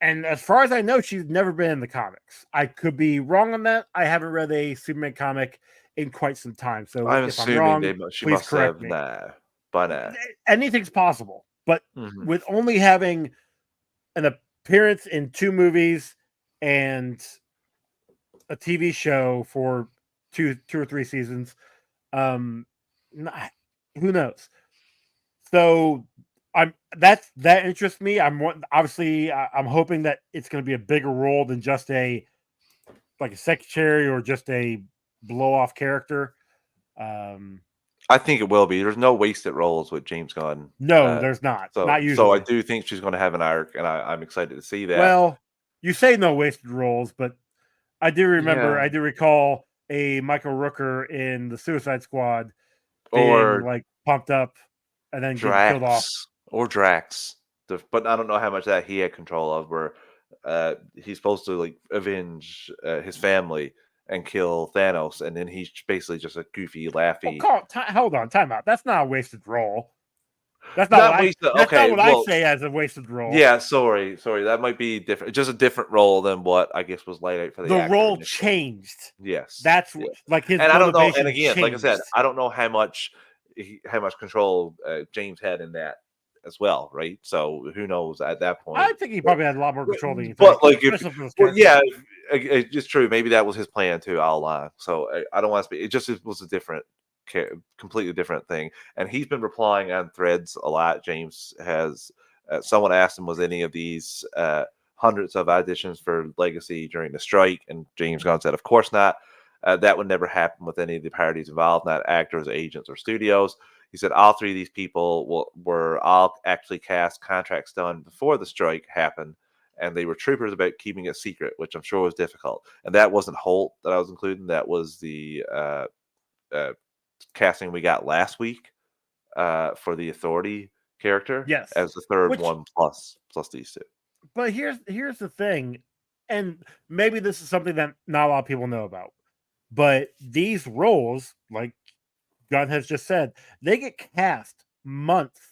B: And as far as I know, she's never been in the comics. I could be wrong on that. I haven't read a Superman comic in quite some time. So
A: I'm
B: if I'm wrong,
A: she
B: please
A: must
B: correct
A: have
B: me.
A: By now.
B: Anything's possible. But with only having an appearance in 2 movies and a TV show for 2 or 3 seasons, who knows? So that interests me. I'm hoping that it's going to be a bigger role than just a secretary or just a blow off character.
A: I think it will be. There's no wasted roles with James Gunn.
B: No, there's not.
A: So,
B: not usually.
A: So I do think she's going to have an arc, and I'm excited to see that.
B: Well, you say no wasted roles, but I do remember, I do recall a Michael Rooker in the Suicide Squad being
A: or
B: like pumped up and then getting killed off.
A: Drax. But I don't know how much that he had control of. Where he's supposed to like avenge his family and kill Thanos, and then he's basically just a goofy, laughy.
B: Hold on, time out. That's not a wasted role. That's not
A: Not
B: what I.
A: wasted.
B: That's
A: Okay,
B: not what I
A: well,
B: say as a wasted role.
A: yeah. Sorry. That might be different. Just a different role than what I guess was laid out for the actor
B: role
A: initially.
B: changed.
A: Yes.
B: That's
A: Yeah.
B: like his
A: And I don't know.
B: motivation
A: And again, like I
B: changed.
A: said, I don't know how much control James had in that as well, right? So who knows at that point?
B: I think he probably had a lot more control than you think.
A: But like,
B: especially for this
A: well,
B: character.
A: yeah, it's true. Maybe that was his plan too. All along. So I don't want to speak. It was a different, completely different thing. And he's been replying on threads a lot. James has. Someone asked him, was any of these hundreds of auditions for Legacy during the strike? And James Gunn said, of course not. That would never happen with any of the parties involved, not actors, agents, or studios. He said all three of these people were all actually cast, contracts done before the strike happened, and they were troopers about keeping it secret, which I'm sure was difficult. And that wasn't Holt that I was including. That was the casting we got last week for the Authority character.
B: Yes,
A: as the third one plus these two.
B: But here's the thing, and maybe this is something that not a lot of people know about. But these roles, like Gunn has just said, they get cast months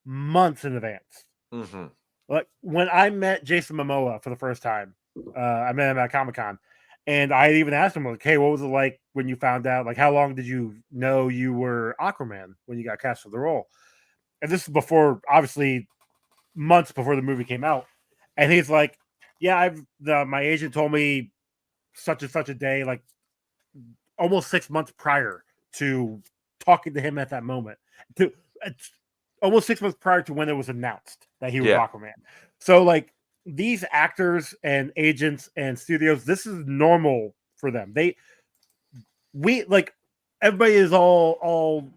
B: in advance.
A: Mm-hmm.
B: Like when I met Jason Momoa for the first time, I met him at Comic-Con, and I even asked him, like, hey, what was it like when you found out? Like, how long did you know you were Aquaman when you got cast for the role? And this is before, obviously, months before the movie came out. And he's like, yeah, my agent told me such and such a day, like almost 6 months prior to talking to him at that moment. Almost 6 months prior to when it was announced that he was Aquaman. So, like, these actors and agents and studios, this is normal for them. Everybody is all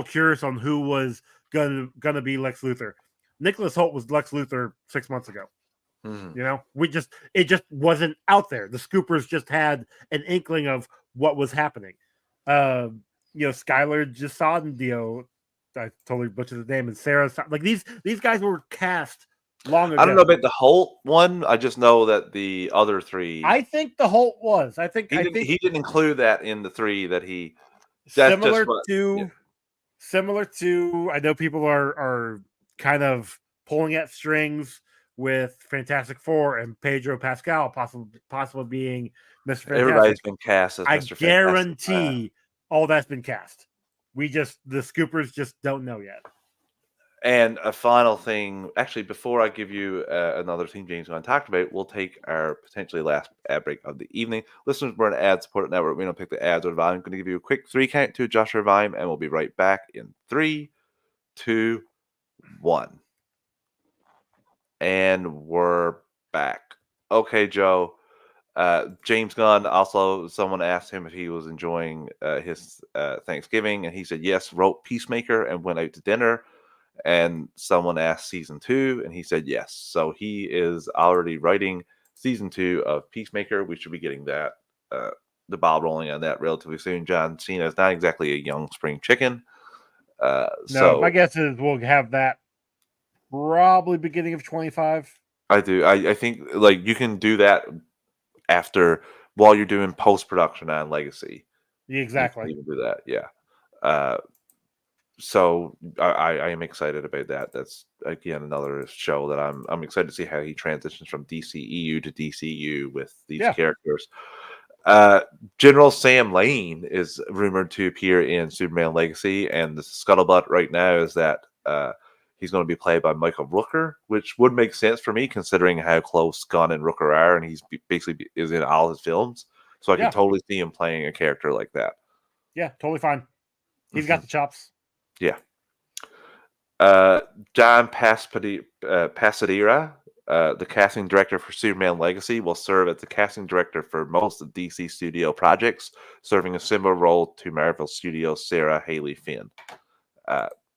B: curious on who was gonna be Lex Luthor. Nicholas Hoult was Lex Luthor 6 months ago.
A: Mm-hmm.
B: You know, it just wasn't out there. The Scoopers just had an inkling of what was happening. Skylar Gisondo, I totally butchered the name, and Sarah, like these guys were cast long ago.
A: I don't know about the Holt one. I just know that the other three.
B: I think the Holt was. He
A: didn't include that in the three that he.
B: Similar to. I know people are kind of pulling at strings with Fantastic Four and Pedro Pascal possibly being Mr. Fantastic.
A: Everybody's been cast as Mr.
B: I guarantee all that's been cast. The Scoopers just don't know yet.
A: And a final thing, actually, before I give you another thing James Gunn talked about, we'll take our potentially last ad break of the evening. Listeners, we're an ad-supported network. We don't pick the ads or the volume. I'm going to give you a quick 3 count to adjust your volume, and we'll be right back in 3, 2, 1. And we're back. Okay, Joe. James Gunn, also, someone asked him if he was enjoying his Thanksgiving, and he said yes, wrote Peacemaker and went out to dinner. And someone asked season 2, and he said yes. So he is already writing season 2 of Peacemaker. We should be getting that, the ball rolling on that relatively soon. John Cena is not exactly a young spring chicken.
B: No, my guess is we'll have that probably beginning of 25.
A: I do. I think like you can do that while you're doing post-production on Legacy.
B: Exactly.
A: You can do that, yeah. So I am excited about that. That's again another show that I'm excited to see how he transitions from DCEU to DCU with these characters. General Sam Lane is rumored to appear in Superman Legacy, and the scuttlebutt right now is that he's going to be played by Michael Rooker, which would make sense for me considering how close Gunn and Rooker are, and he's basically is in all his films. So I can totally see him playing a character like that.
B: Yeah, totally fine. He's got the chops.
A: Yeah. John Pasadera, the casting director for Superman Legacy, will serve as the casting director for most of DC studio projects, serving a similar role to Marvel Studios' Sarah Haley Finn.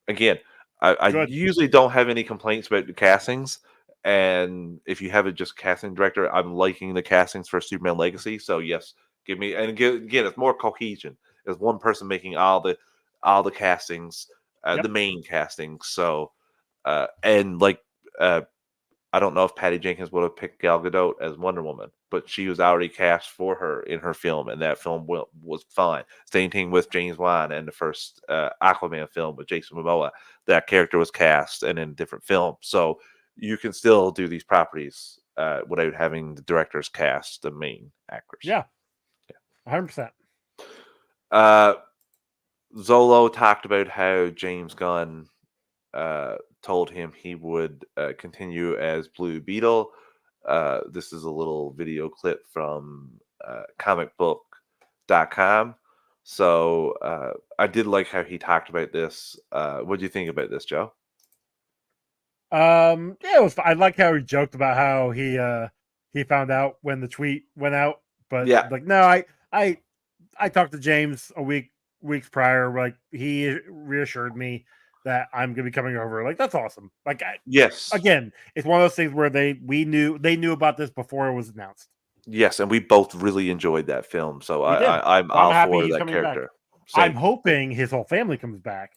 A: Again, I usually don't have any complaints about the castings, and if you have a just casting director, I'm liking the castings for Superman Legacy. So yes, give me, and again, it's more cohesion. There's one person making all the all the castings,
B: Yep.
A: the main castings. So, and like, I don't know if Patty Jenkins would have picked Gal Gadot as Wonder Woman, but she was already cast for her in her film, and that film was fine. Same thing with James Wan and the first Aquaman film with Jason Momoa. That character was cast and in a different film. So you can still do these properties without having the directors cast the main actors.
B: Yeah. 100%.
A: Zolo talked about how James Gunn told him he would continue as Blue Beetle. This is a little video clip from comicbook.com. So I did like how he talked about this. What do you think about this, Joe?
B: Yeah, it was. I like how he joked about how he found out when the tweet went out, but
A: Yeah.
B: like no, I talked to James weeks prior. Like he reassured me that I'm gonna be coming over. Like that's awesome. Like
A: Yes.
B: again, it's one of those things where they knew about this before it was announced.
A: Yes, and we both really enjoyed that film. So
B: We did.
A: I'm
B: So I'm
A: all
B: happy
A: for
B: he's
A: that
B: coming back.
A: character.
B: I'm
A: Same.
B: hoping his whole family comes back,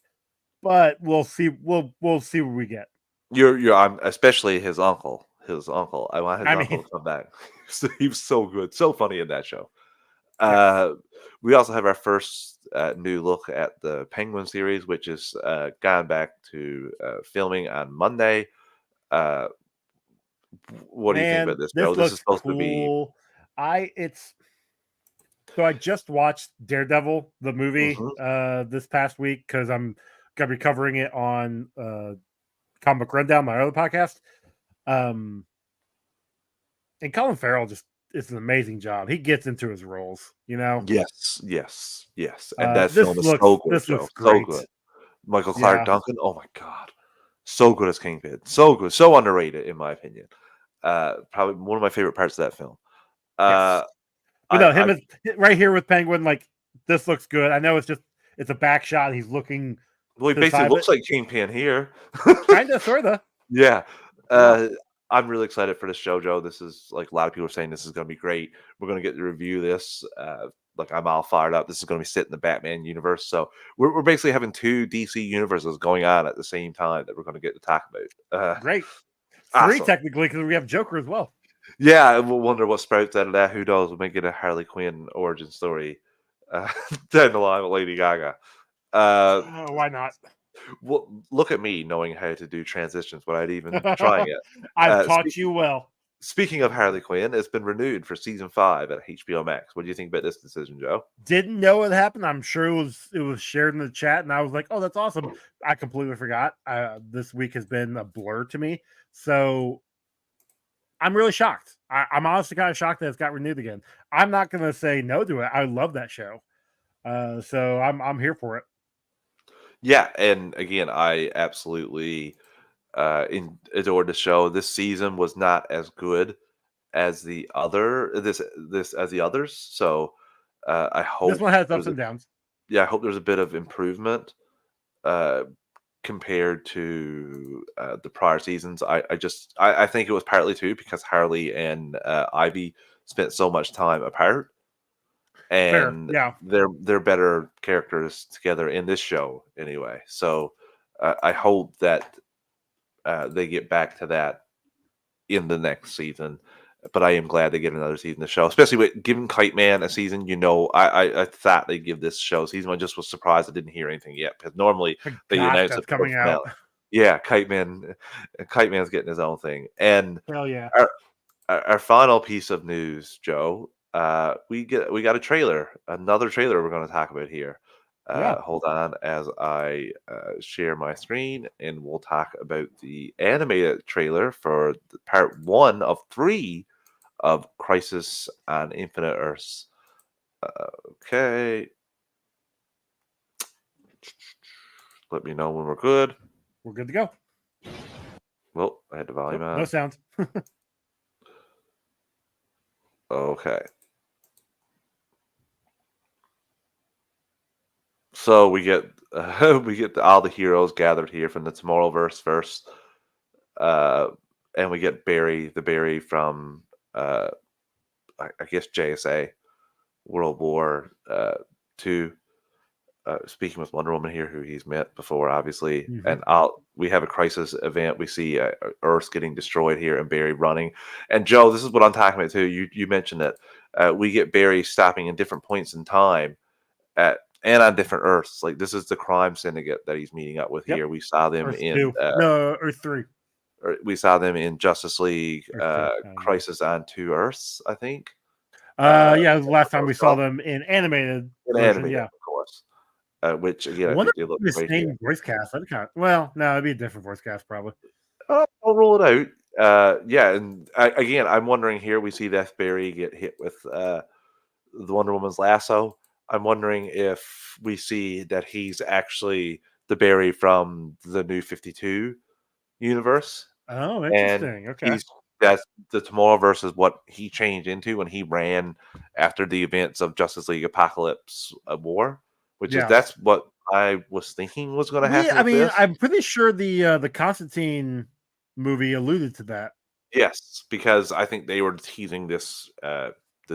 B: but we'll see. We'll see what we get.
A: I'm especially his uncle. His uncle. I want his
B: I
A: uncle
B: mean,
A: to come back. He was so good, so funny in that show.
B: yes.
A: We also have our first new look at the Penguin series, which is gone back to filming on Monday. Uh, what do you think
B: Man,
A: about this,
B: this
A: Joe? This is
B: looks
A: supposed to be.
B: cool. I just watched Daredevil the movie
A: Mhm.
B: this past week because I'm gonna be covering it on Comic Rundown, my other podcast. Um, and Colin Farrell just it's an amazing job. He gets into his roles, you know.
A: Yes, yes, yes. And that film
B: This
A: is so
B: looks
A: good,
B: this
A: Joe.
B: looks
A: So
B: great.
A: good. Michael Clark
B: Yeah,
A: Duncan. Oh my God, so good as Kingpin. So good. So underrated, in my opinion. Probably one of my favorite parts of that film.
B: yes.
A: Uh,
B: But no, him
A: I
B: is right here with Penguin. Like this looks good. I know it's a back shot. He's looking
A: well, he
B: to the
A: basically
B: side, but
A: looks like Kingpin here.
B: kind of, sort of.
A: Yeah.
B: Yeah,
A: I'm really excited for this show, Joe. This is like a lot of people are saying this is going to be great. We're going to get to review this. Like I'm all fired up. This is going to be set in the Batman universe. So we're basically having two DC universes going on at the same time that we're going to get to talk about.
B: great. Three
A: Awesome.
B: technically because we have Joker as well.
A: Yeah, we'll wonder what sprouts out of that. Who knows? We may get a Harley Quinn origin story uh, down the line with Lady Gaga.
B: Why not?
A: Well, look at me knowing how to do transitions without even trying it.
B: I've
A: Speak,
B: taught you well.
A: Speaking of Harley Quinn, it's been renewed for season 5 at HBO Max. What do you think about this decision, Joe?
B: Didn't know it happened. I'm sure it was shared in the chat, and I was like, "Oh, that's awesome." I completely forgot. This week has been a blur to me, so I'm really shocked. I'm honestly kind of shocked that it's got renewed again. I'm not going to say no to it. I love that show, so I'm here for it.
A: Yeah, and again, I absolutely adored the show. This season was not as good as the others. So I
B: This
A: hope
B: one has ups
A: there's a
B: and downs.
A: yeah, I hope there's a bit of improvement uh, compared to the prior seasons. I think it was partly too because Harley and Ivy spent so much time apart,
B: Fair,
A: and
B: yeah.
A: they're better characters together in this show anyway. So I hope that they get back to that in the next season. But I am glad they get another season of the show, especially with giving Kite Man a season. You know, I thought they'd give this show season. I just was surprised I didn't hear anything yet because normally they
B: Forgot
A: announce it
B: that's
A: before
B: coming
A: the finale.
B: out.
A: Yeah, Kite Man's getting his own thing. And
B: Hell yeah.
A: our final piece of news, Joe, we got a trailer, another trailer we're going to talk about here.
B: Yeah.
A: Hold on as I share my screen, and we'll talk about the animated trailer for part 1 of 3 of Crisis on Infinite Earths. Okay. Let me know when we're good.
B: We're good to go.
A: Well, I had the volume
B: No
A: on.
B: sound.
A: Okay. So we get all the heroes gathered here from the Tomorrowverse verse, and we get the Barry from I guess JSA World War II. speaking with Wonder Woman here, who he's met before, obviously,
B: Mhm.
A: and we have a crisis event. We see Earth getting destroyed here, and Barry running. And Joe, this is what I'm talking about too. You mentioned that we get Barry stopping in different points in time and on different Earths. Like this is the crime syndicate that he's meeting up with
B: Yep.
A: here. We saw them
B: Earth
A: in
B: 2. No, Earth 3.
A: we saw them in Justice League
B: Earth 2. Yeah.
A: Crisis on Two Earths, I think.
B: Yeah, it was the last time we saw them in animated version.
A: Animated,
B: Yeah.
A: of course. Which
B: I
A: again, I
B: wonder
A: think they look
B: if the
A: great here.
B: same voice cast. Well, no, it'd be a different voice cast probably.
A: I'll roll it out. Yeah, and again, I'm wondering here. We see that Barry get hit with the Wonder Woman's lasso. I'm wondering if we see that he's actually the Barry from the New 52 universe,
B: Oh,
A: and
B: interesting. Okay.
A: that's the Tomorrowverse is what he changed into when he ran after the events of Justice League Apocalypse War, which is
B: Yeah.
A: that's what I was thinking was going to happen.
B: I
A: with
B: mean,
A: this.
B: I'm pretty sure the Constantine movie alluded to that.
A: Yes, because I think they were teasing this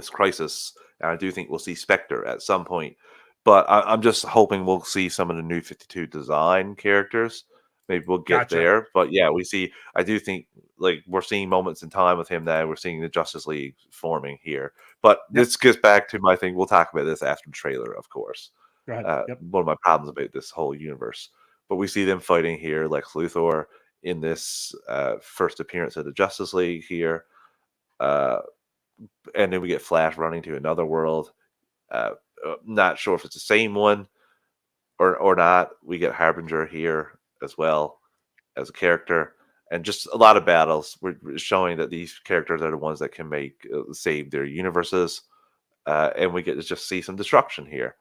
A: crisis, and I do think we'll see Spectre at some point. But I'm just hoping we'll see some of the New 52 design characters. Maybe we'll get
B: Gotcha.
A: there. But yeah, we see. I do think like we're seeing moments in time with him now. We're seeing the Justice League forming here. But this gets back to my thing. We'll talk about this after the trailer, of course.
B: Go ahead.
A: One of my problems about this whole universe. But we see them fighting here, Lex Luthor in this first appearance of the Justice League here. And then we get Flash running to another world. Not sure if it's the same one or not. We get Harbinger here as well as a character. And just a lot of battles. We're showing that these characters are the ones that can save their universes. And we get to just see some destruction here.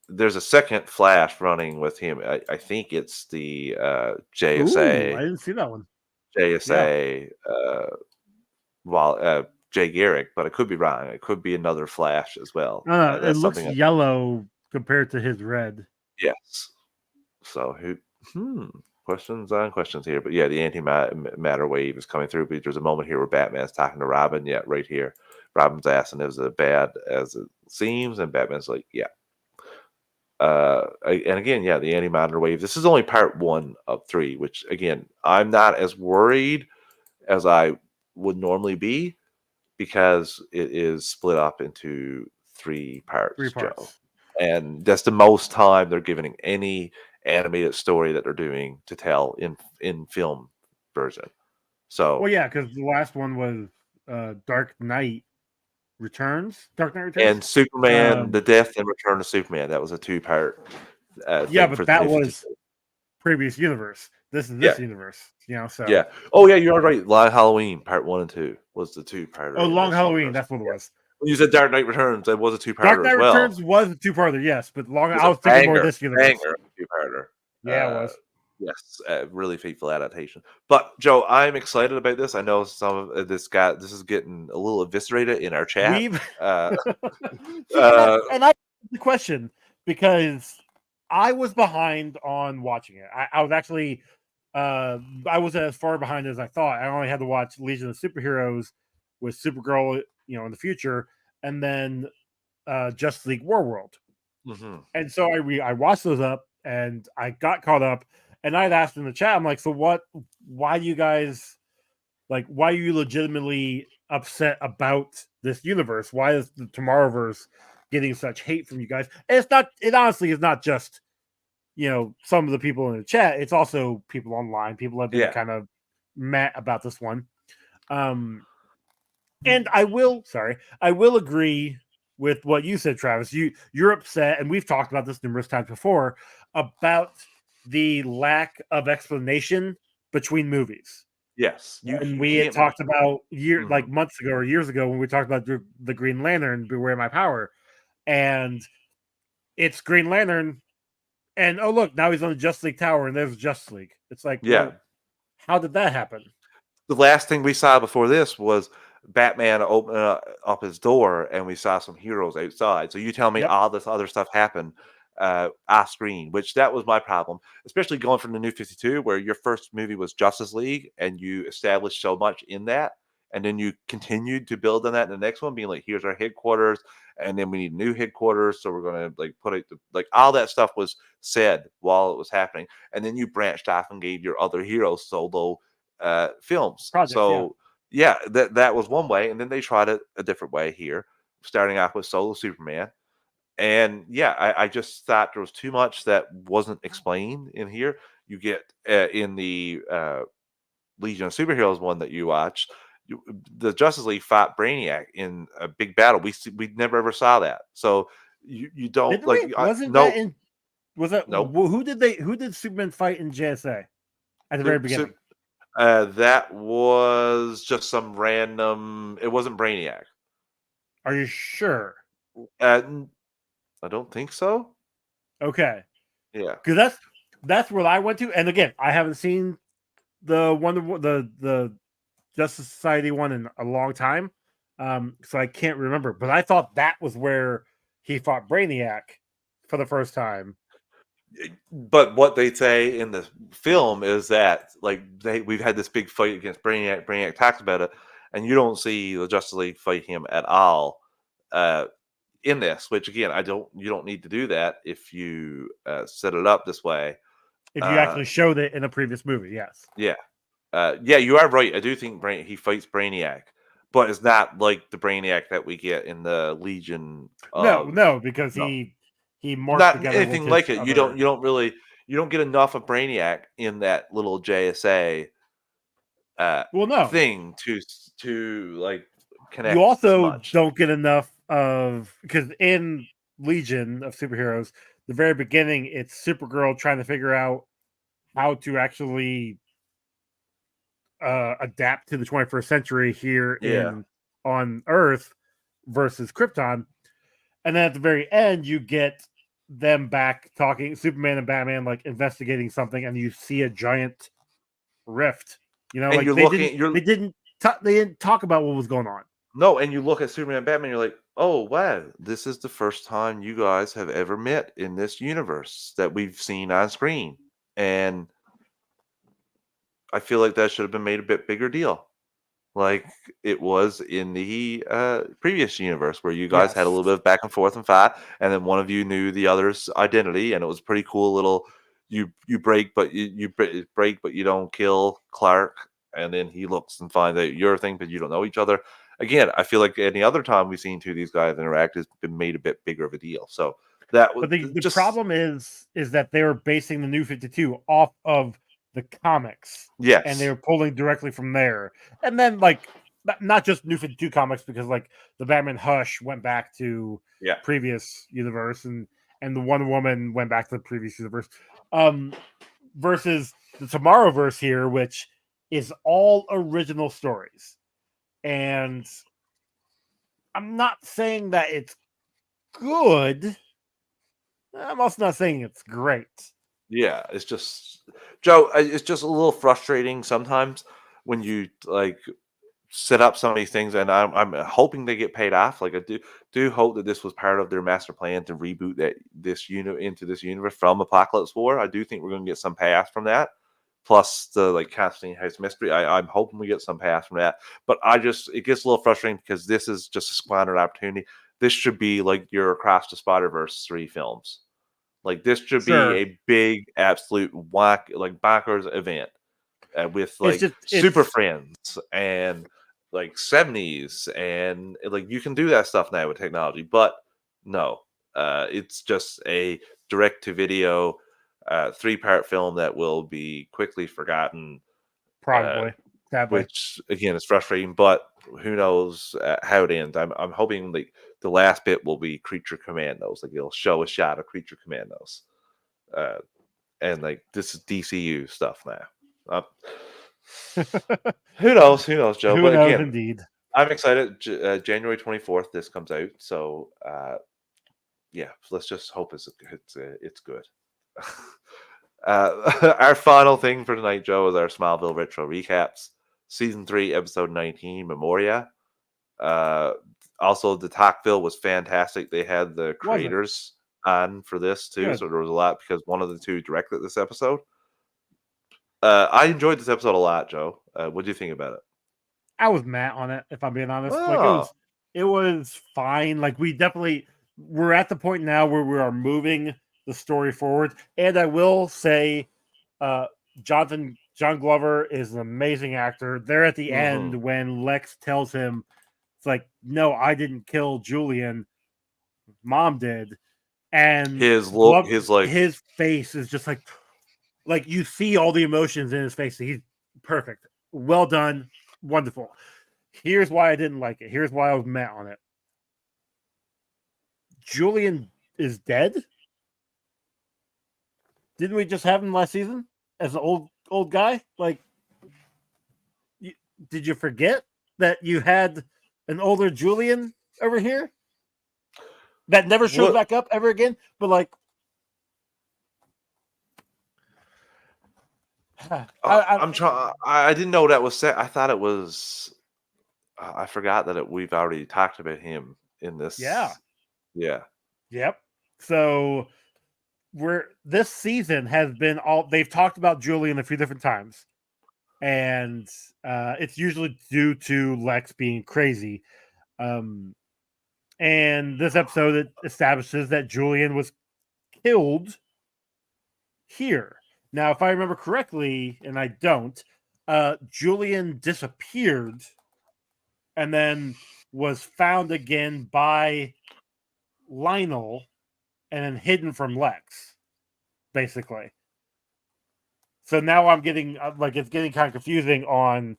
A: There's a second Flash running with him. I think it's the JSA.
B: Ooh, I didn't see that one.
A: JSA, Jay Garrick, but I could be wrong. It could be another Flash as well.
B: It looks yellow compared to his red.
A: Yes. So questions on questions here, but yeah, the antimatter wave is coming through. But there's a moment here where Batman's talking to Robin. Yeah, right here, Robin's asking, "Is it bad as it seems?" And Batman's like, "Yeah." And again, yeah, the antimatter wave. This is only part 1 of 3, which again, I'm not as worried as I would normally be because it is split up into 3 parts, Joe. And that's the most time they're giving any animated story that they're doing to tell in film version. So,
B: well, yeah, because the last one was Dark Knight Returns,
A: and Superman, the death and return of Superman. That was a 2-part.
B: Yeah, but that was previous universe. This is this universe, So
A: yeah. Oh yeah, you're right. Long Halloween Part 1 and 2 was the 2-part.
B: Oh, Long Halloween. That's what it was.
A: When you said Dark Knight Returns, it was a 2-parter.
B: Dark Knight
A: as well.
B: Returns was a 2-parter, yes, but I was thinking more of this universe.
A: 2-parter.
B: Yeah, it was.
A: Yes, really faithful adaptation. But Joe, I'm excited about this. I know some of this is getting a little eviscerated in our chat.
B: And I the question because I was behind on watching it. I was actually I wasn't as far behind as I thought. I only had to watch Legion of Superheroes with Supergirl, in the future, and then Justice League Warworld.
A: Mm-hmm.
B: And so I watched those up and I got caught up. And I'd asked in the chat, I'm like, so what? Why do you guys why are you legitimately upset about this universe? Why is the Tomorrowverse getting such hate from you guys? And it honestly is not just, some of the people in the chat. It's also people online. People have been kind of mad about this one. And I will agree with what you said, Travis. You're upset, and we've talked about this numerous times before, about the lack of explanation between movies.
A: Yes.
B: And we had talked about months ago or years ago when we talked about the Green Lantern, Beware My Power. And it's Green Lantern, and oh look, now he's on the Justice League Tower, and there's Justice League. It's like, well, how did that happen?
A: The last thing we saw before this was Batman opening up his door, and we saw some heroes outside. So you tell me all this other stuff happened off screen, which that was my problem, especially going from the New 52, where your first movie was Justice League, and you established so much in that, and then you continued to build on that in the next one, being like, here's our headquarters, and then we need new headquarters, so we're going to like put it like all that stuff was said while it was happening, and then you branched off and gave your other heroes solo films.
B: Projects, yeah.
A: So yeah, that was one way, and then they tried it a different way here, starting off with solo Superman. And yeah, I just thought there was too much that wasn't explained in here. You get in the Legion of Superheroes one that you watched, the Justice League fought Brainiac in a big battle. We never ever saw that. So you don't
B: Didn't
A: like
B: we? Wasn't
A: no
B: that in? Was that
A: no
B: who did they? Who did Superman fight in JSA at the very beginning?
A: that was just some random. It wasn't Brainiac.
B: Are you sure?
A: I don't think so.
B: Okay,
A: Yeah.
B: because that's what I went to. And again, I haven't seen the the Justice Society one in a long time, so I can't remember. But I thought that was where he fought Brainiac for the first time.
A: But what they say in the film is that like we've had this big fight against Brainiac. Brainiac talks about it, and you don't see the Justice League fight him at all in this. Which again, you don't need to do that if you set it up this way.
B: If you actually showed it in a previous movie, yes.
A: Yeah. Yeah, you are right. I do think he fights Brainiac, but it's not like the Brainiac that we get in the Legion.
B: No, because
A: no.
B: he marched
A: Not
B: together
A: anything like it. You don't get enough of Brainiac in that little JSA thing to like connect.
B: You also
A: much.
B: don't get enough of, because in Legion of Superheroes, the very beginning, it's Supergirl trying to figure out how to actually adapt to the 21st century here on Earth versus Krypton. And then at the very end, you get them back talking, Superman and Batman, like investigating something, and you see a giant rift. You know,
A: and
B: like they didn't talk about what was going on.
A: No, and you look at Superman and Batman, you're like, oh wow, this is the first time you guys have ever met in this universe that we've seen on screen. And I feel like that should have been made a bit bigger deal. Like it was in the previous universe where you guys had a little bit of back and forth and fight, and then one of you knew the other's identity, and it was pretty cool little you break but you break but you don't kill Clark, and then he looks and finds out your thing, but you don't know each other. Again, I feel like any other time we've seen two of these guys interact has been made a bit bigger of a deal. So that was
B: the problem is that they were basing the New 52 off of the comics.
A: Yes.
B: And they were pulling directly from there. And then like not just New 52 comics, because like the Batman Hush went back to previous universe, and the Wonder Woman went back to the previous universe. Versus the Tomorrowverse here, which is all original stories. And I'm not saying that it's good. I'm also not saying it's great.
A: Yeah, it's just Joe. It's just a little frustrating sometimes when you like set up some of these things, and I'm hoping they get paid off. Like I do hope that this was part of their master plan to reboot this unit into this universe from Apocalypse War. I do think we're going to get some payoff from that. Plus the like Constantine House mystery. I'm hoping we get some payoff from that. But it gets a little frustrating because this is just a squandered opportunity. This should be like your Across the Spider-Verse 3 films. Like this should be a big, absolute bonkers event with like Super Friends and like 70s, and like you can do that stuff now with technology. But no, it's just a direct-to-video 3-part film that will be quickly forgotten.
B: Probably,
A: which again is frustrating. But who knows how it ends? I'm hoping like the last bit will be Creature Commandos. Like it'll show a shot of Creature Commandos, and like this is DCU stuff now. Who knows, Joe?
B: Who knows, indeed.
A: I'm excited. January 24th, this comes out. So yeah, let's just hope it's good. Our final thing for tonight, Joe, is our Smallville retro recaps. Season 3, episode 19, Memoria. Also, the Talkville was fantastic. They had the creators on for this too, so there was a lot because one of the two directed this episode. I enjoyed this episode a lot, Joe. What do you think about it?
B: I was mad on it, if I'm being honest. Like
A: Oh,
B: it was fine. Like we're at the point now where we are moving the story forward. And I will say, uh, John Glover is an amazing actor. There at the
A: hmm
B: end when Lex tells him, it's like, no, I didn't kill Julian, Mom did, and
A: his look,
B: his face is just like you see all the emotions in his face. He's perfect. Well done. Wonderful. Here's why I didn't like it. Here's why I was mad on it. Julian is dead. Didn't we just have him last season as an old guy? Like, did you forget that you had an older Julian over here that never shows
A: what
B: back up ever again? But like,
A: I'm trying. I didn't know that was set. I thought it was. I forgot that we've already talked about him in this.
B: yeah,
A: Yeah.
B: yep. So this season has been all they've talked about Julian a few different times, and it's usually due to Lex being crazy. And this episode it establishes that Julian was killed here. Now, if I remember correctly, and I don't, Julian disappeared and then was found again by Lionel and then hidden from Lex, basically. So now I'm getting it's getting kind of confusing on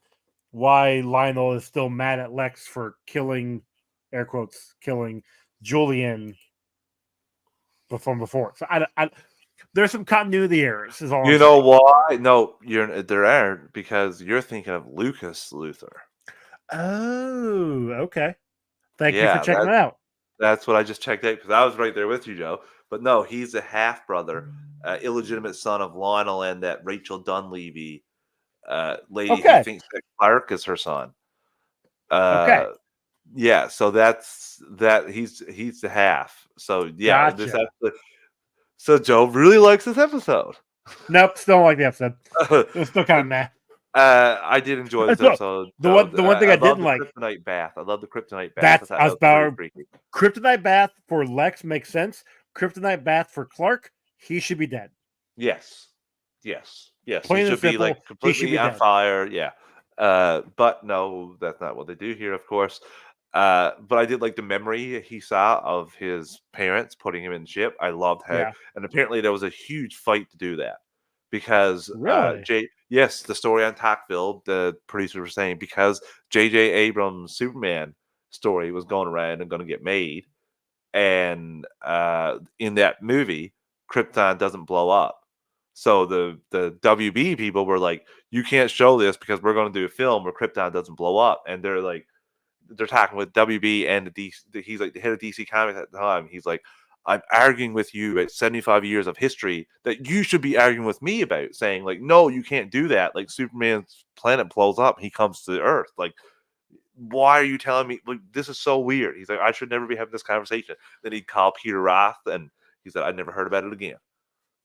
B: why Lionel is still mad at Lex for killing, air quotes, killing Julian from before. So there's some continuity errors. Is all
A: You
B: I'm
A: know
B: saying.
A: why? No, there aren't because you're thinking of Lucas Luthor.
B: Oh, okay. Thank you for
A: Yeah,
B: checking it out.
A: that's what I just checked out because I was right there with you, Joe. But no, he's a half brother, illegitimate son of Lionel and that Rachel Dunleavy lady who
B: Okay.
A: thinks that Clark is her son.
B: Okay.
A: Yeah, so that's that. He's the half. So yeah, this
B: Gotcha.
A: episode. So Joe really likes this episode.
B: Nope. Still don't like the episode. It was still kind of meh.
A: I did enjoy this episode.
B: The one thing
A: I
B: I
A: love
B: didn't
A: the
B: like.
A: kryptonite bath. I love the kryptonite bath.
B: That's
A: I thought
B: I
A: that
B: was
A: was very
B: about
A: freaky.
B: Kryptonite bath for Lex makes sense. Kryptonite bath for Clark, he should be dead.
A: Yes, yes. He
B: Plain and
A: should be like
B: simple, he should
A: completely
B: be
A: on
B: dead.
A: fire. Yeah. But no, that's not what they do here, of course. But I did like the memory he saw of his parents putting him in the ship. I loved how,
B: Yeah.
A: and apparently there was a huge fight to do that because
B: Really?
A: yes, the story on Tocqueville, the producers were saying because J.J. Abrams' Superman story was going around and going to get made, and in that movie, Krypton doesn't blow up. So the WB people were like, "You can't show this because we're going to do a film where Krypton doesn't blow up," and they're talking with WB and the DC. He's like the head of DC Comics at the time. He's like, I'm arguing with you about 75 years of history that you should be arguing with me about, saying like, no, you can't do that. Like Superman's planet blows up, he comes to Earth. Like, why are you telling me? Like, this is so weird. He's like, I should never be having this conversation. Then he'd call Peter Roth, and he said, I never heard about it again.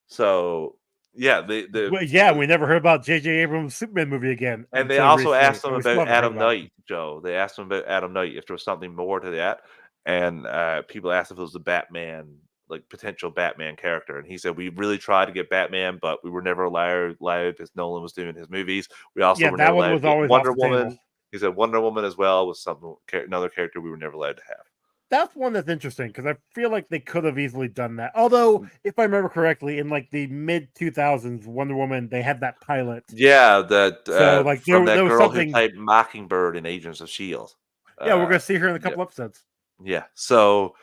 A: So yeah,
B: We never heard about J.J. Abrams' Superman movie again
A: and they
B: until
A: also
B: recently.
A: asked him
B: We still
A: about
B: haven't heard
A: Adam
B: about it.
A: Knight, Joe. They asked him about Adam Knight if there was something more to that, and people asked if it was the Batman, like potential Batman character, and he said we really tried to get Batman, but we were never allowed because Nolan was doing his movies. We also
B: Yeah,
A: were
B: that
A: never
B: one
A: allowed
B: was
A: to get
B: always
A: Wonder
B: off the
A: Woman.
B: table.
A: He said Wonder Woman as well was another character we were never allowed to have.
B: That's one that's interesting because I feel like they could have easily done that. Although, if I remember correctly, in like the mid 2000s, Wonder Woman, they had that pilot.
A: Yeah, that
B: So, like,
A: from
B: there
A: that
B: was
A: girl who
B: something.
A: played Mockingbird in Agents of Shield.
B: Yeah, we're gonna see her in a
A: Yeah.
B: couple episodes.
A: Yeah. So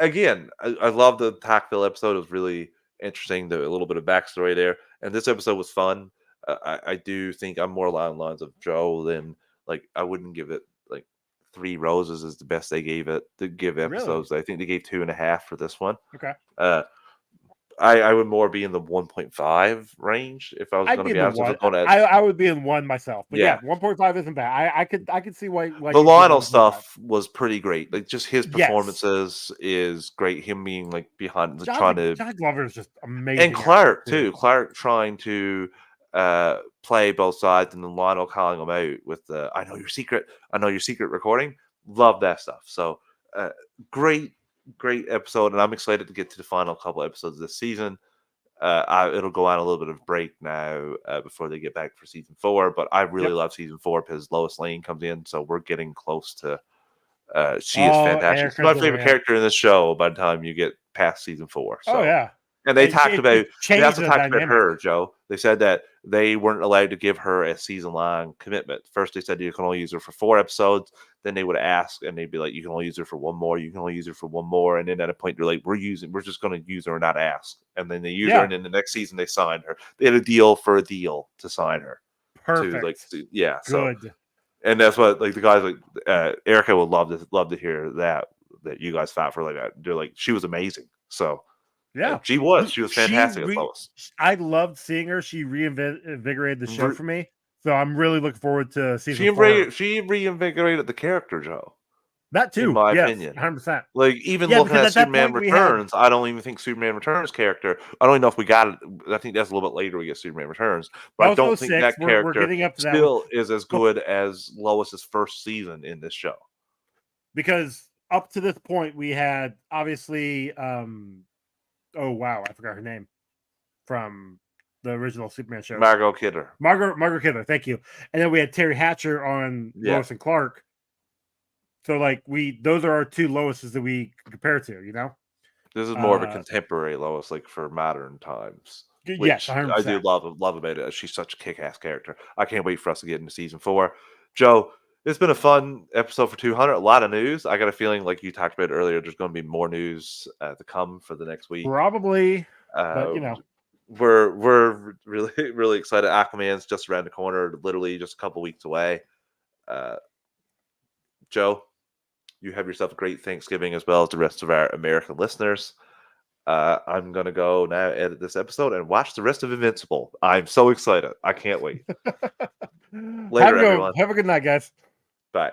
A: again, I love the Tocqueville episode. It was really interesting. A little bit of backstory there, and this episode was fun. I do think I'm more along the lines of Joe than like I wouldn't give it like 3 roses is the best they gave it to give episodes.
B: Really?
A: I think they gave 2.5 for this one.
B: Okay.
A: I would more be in the 1.5 range if I was
B: I'd
A: going
B: be
A: to be
B: in the
A: honest. If I was
B: one.
A: going
B: I would be in one myself. But yeah,
A: yeah.
B: 1.5 isn't bad. I could see why
A: The
B: you'd give
A: Lionel
B: 1.5.
A: stuff was pretty great. Like just his
B: Yes.
A: performances is great. Him being like behind
B: John
A: trying to
B: Glover is just amazing.
A: and Clark too. Clark trying to play both sides, and then Lionel calling him out with the I know your secret recording. Love that stuff. So great episode, and I'm excited to get to the final couple episodes this season. It'll go on a little bit of break now before they get back for season 4, but I really love season 4 because Lois Lane comes in, so we're getting close to she is fantastic. She's my favorite character in this show by the time you get past season 4. So. And they talked about they also talked about her, Joe. They said that they weren't allowed to give her a season-long commitment. First, they said you can only use her for 4 episodes. Then they would ask, and they'd be like, "You can only use her for 1 more. You can only use her for 1 more." And then at a point, they're like, "We're just going to use her and not ask." And then they use her, and then the next season they signed her. They had a deal to sign her.
B: Perfect.
A: Yeah.
B: Good.
A: So, and that's what the guys Erica would love to hear that you guys fought for like that. They're like, she was amazing. So.
B: Yeah,
A: she was fantastic as Lois.
B: I loved seeing her. She reinvigorated the show for me. So I'm really looking forward to season 4.
A: She reinvigorated the character, Joe.
B: That too,
A: in my opinion.
B: 100%.
A: Like even looking at Superman Returns, I don't even think Superman Returns character. I don't even know if we got it. I think that's a little bit later we get Superman Returns, but I don't think that character still is as good as Lois's first season in this show.
B: Because up to this point, we had obviously. Oh wow, I forgot her name from the original Superman show.
A: Margot Kidder.
B: Margot Kidder, thank you. And then we had Terry Hatcher on Lois and Clark. So like those are our 2 Loises that we compare to, you know?
A: This is more of a contemporary Lois, like for modern times.
B: Yes, 100%.
A: I do love about it. She's such a kick-ass character. I can't wait for us to get into season 4. Joe, it's been a fun episode for 200. A lot of news. I got a feeling, like you talked about earlier, there's going to be more news to come for the next week.
B: Probably, but you know,
A: we're really excited. Aquaman's just around the corner, literally just a couple weeks away. Joe, you have yourself a great Thanksgiving as well as the rest of our American listeners. I'm going to go now edit this episode and watch the rest of Invincible. I'm so excited. I can't wait. Later, everyone.
B: Have a good night, guys.
A: Bye.